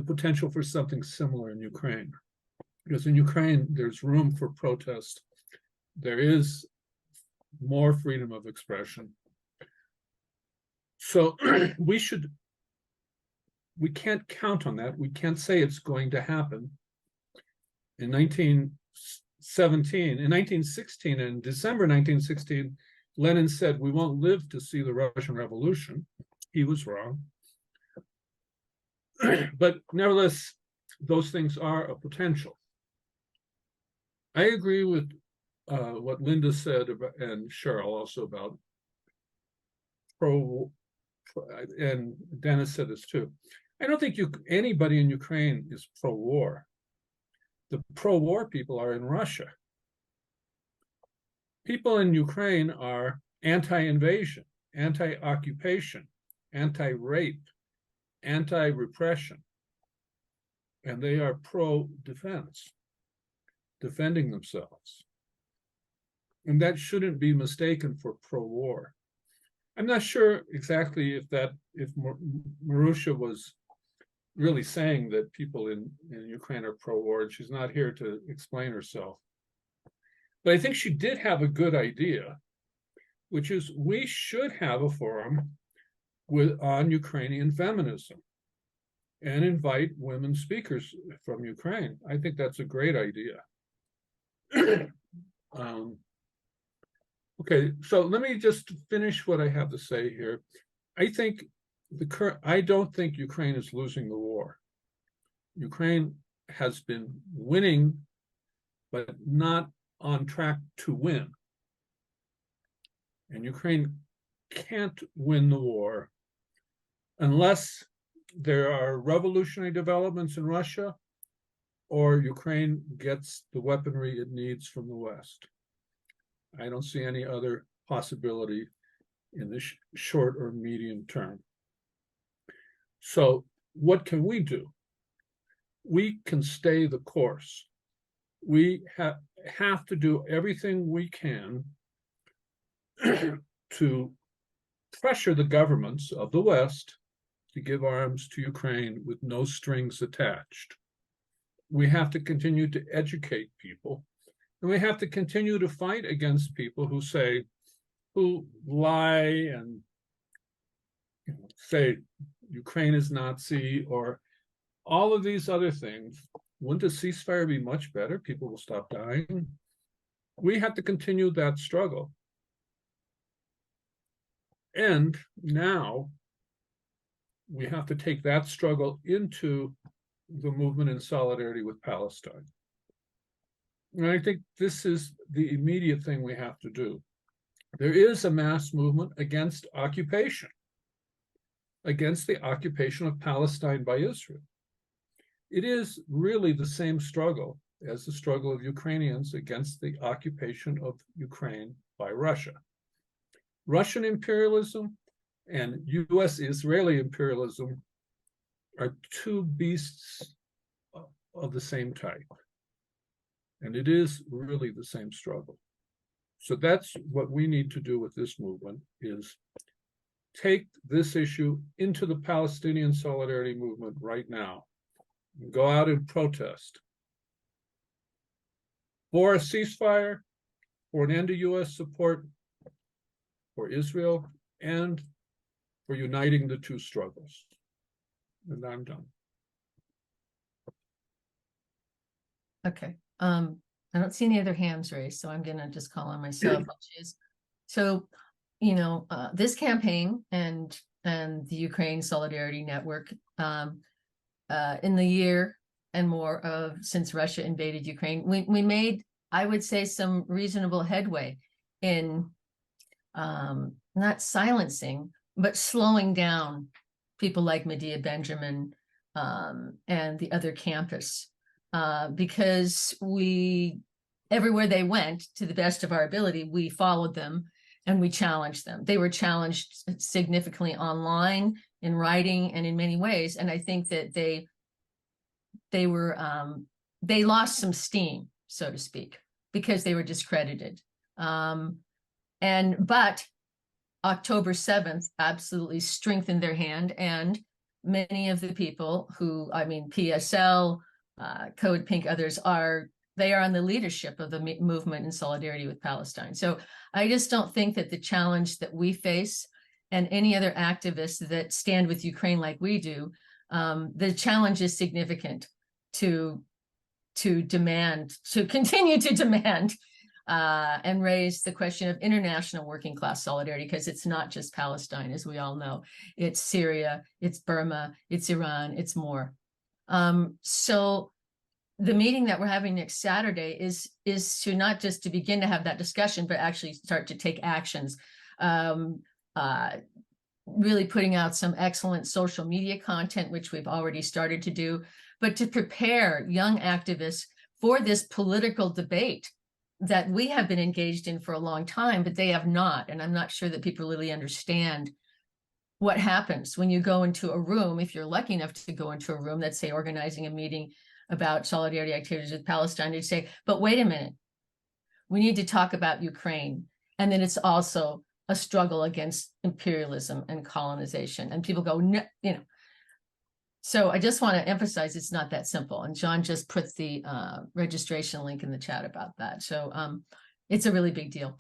potential for something similar in Ukraine. Because in Ukraine, there's room for protest. There is more freedom of expression. So we can't count on that. We can't say it's going to happen. In 1916, in December 1916, Lenin said, "We won't live to see the Russian Revolution." He was wrong. But nevertheless, those things are a potential. I agree with what Linda said about, and Cheryl also about and Dennis said this too. I don't think anybody in Ukraine is pro-war. The pro-war people are in Russia. People in Ukraine are anti-invasion, anti-occupation, anti-rape, anti-repression, and they are pro-defense, defending themselves. And that shouldn't be mistaken for pro-war. I'm not sure exactly if Marusha was really saying that people in Ukraine are pro-war, and she's not here to explain herself. But I think she did have a good idea, which is we should have a forum on Ukrainian feminism and invite women speakers from Ukraine. I think that's a great idea. Okay, so let me just finish what I have to say here. I don't think Ukraine is losing the war. Ukraine has been winning, but not on track to win. And Ukraine can't win the war unless there are revolutionary developments in Russia or Ukraine gets the weaponry it needs from the West. I don't see any other possibility in the short or medium term. So what can we do? We can stay the course. We have to do everything we can to pressure the governments of the West to give arms to Ukraine with no strings attached. We have to continue to educate people, and we have to continue to fight against people who lie and say Ukraine is Nazi or all of these other things. Wouldn't a ceasefire be much better? People will stop dying. We have to continue that struggle. And now we have to take that struggle into the movement in solidarity with Palestine. And I think this is the immediate thing we have to do. There is a mass movement against occupation, against the occupation of Palestine by Israel. It is really the same struggle as the struggle of Ukrainians against the occupation of Ukraine by Russia. Russian imperialism and US-Israeli imperialism are two beasts of the same type. And it is really the same struggle. So that's what we need to do with this movement, is take this issue into the Palestinian solidarity movement right now. Go out and protest for a ceasefire, for an end to US support for Israel, and for uniting the two struggles. And I'm done. Okay. I don't see any other hands raised, so I'm gonna just call on myself, which is, so, you know, this campaign and the Ukraine Solidarity Network, in the year and more of since Russia invaded Ukraine, we made, I would say, some reasonable headway in not silencing, but slowing down people like Medea Benjamin and the other campus, because everywhere they went, to the best of our ability, we followed them and we challenged them. They were challenged significantly online, in writing, and in many ways. And I think that they lost some steam, so to speak, because they were discredited. But October 7th absolutely strengthened their hand, and many of the people who, I mean, PSL, Code Pink, others they are on the leadership of the movement in solidarity with Palestine. So I just don't think that the challenge that we face, and any other activists that stand with Ukraine like we do, the challenge is significant to continue to demand and raise the question of international working class solidarity, because it's not just Palestine, as we all know. It's Syria, it's Burma, it's Iran, it's more. So the meeting that we're having next Saturday is to not just to begin to have that discussion, but actually start to take actions. Really putting out some excellent social media content, which we've already started to do, but to prepare young activists for this political debate that we have been engaged in for a long time, but they have not. And I'm not sure that people really understand what happens when you go into a room, if you're lucky enough to go into a room that's, say, organizing a meeting about solidarity activities with Palestine, you say, but wait a minute, we need to talk about Ukraine. And then it's also a struggle against imperialism and colonization. And people go, no, you know. So I just want to emphasize it's not that simple. And John just put the registration link in the chat about that. So it's a really big deal.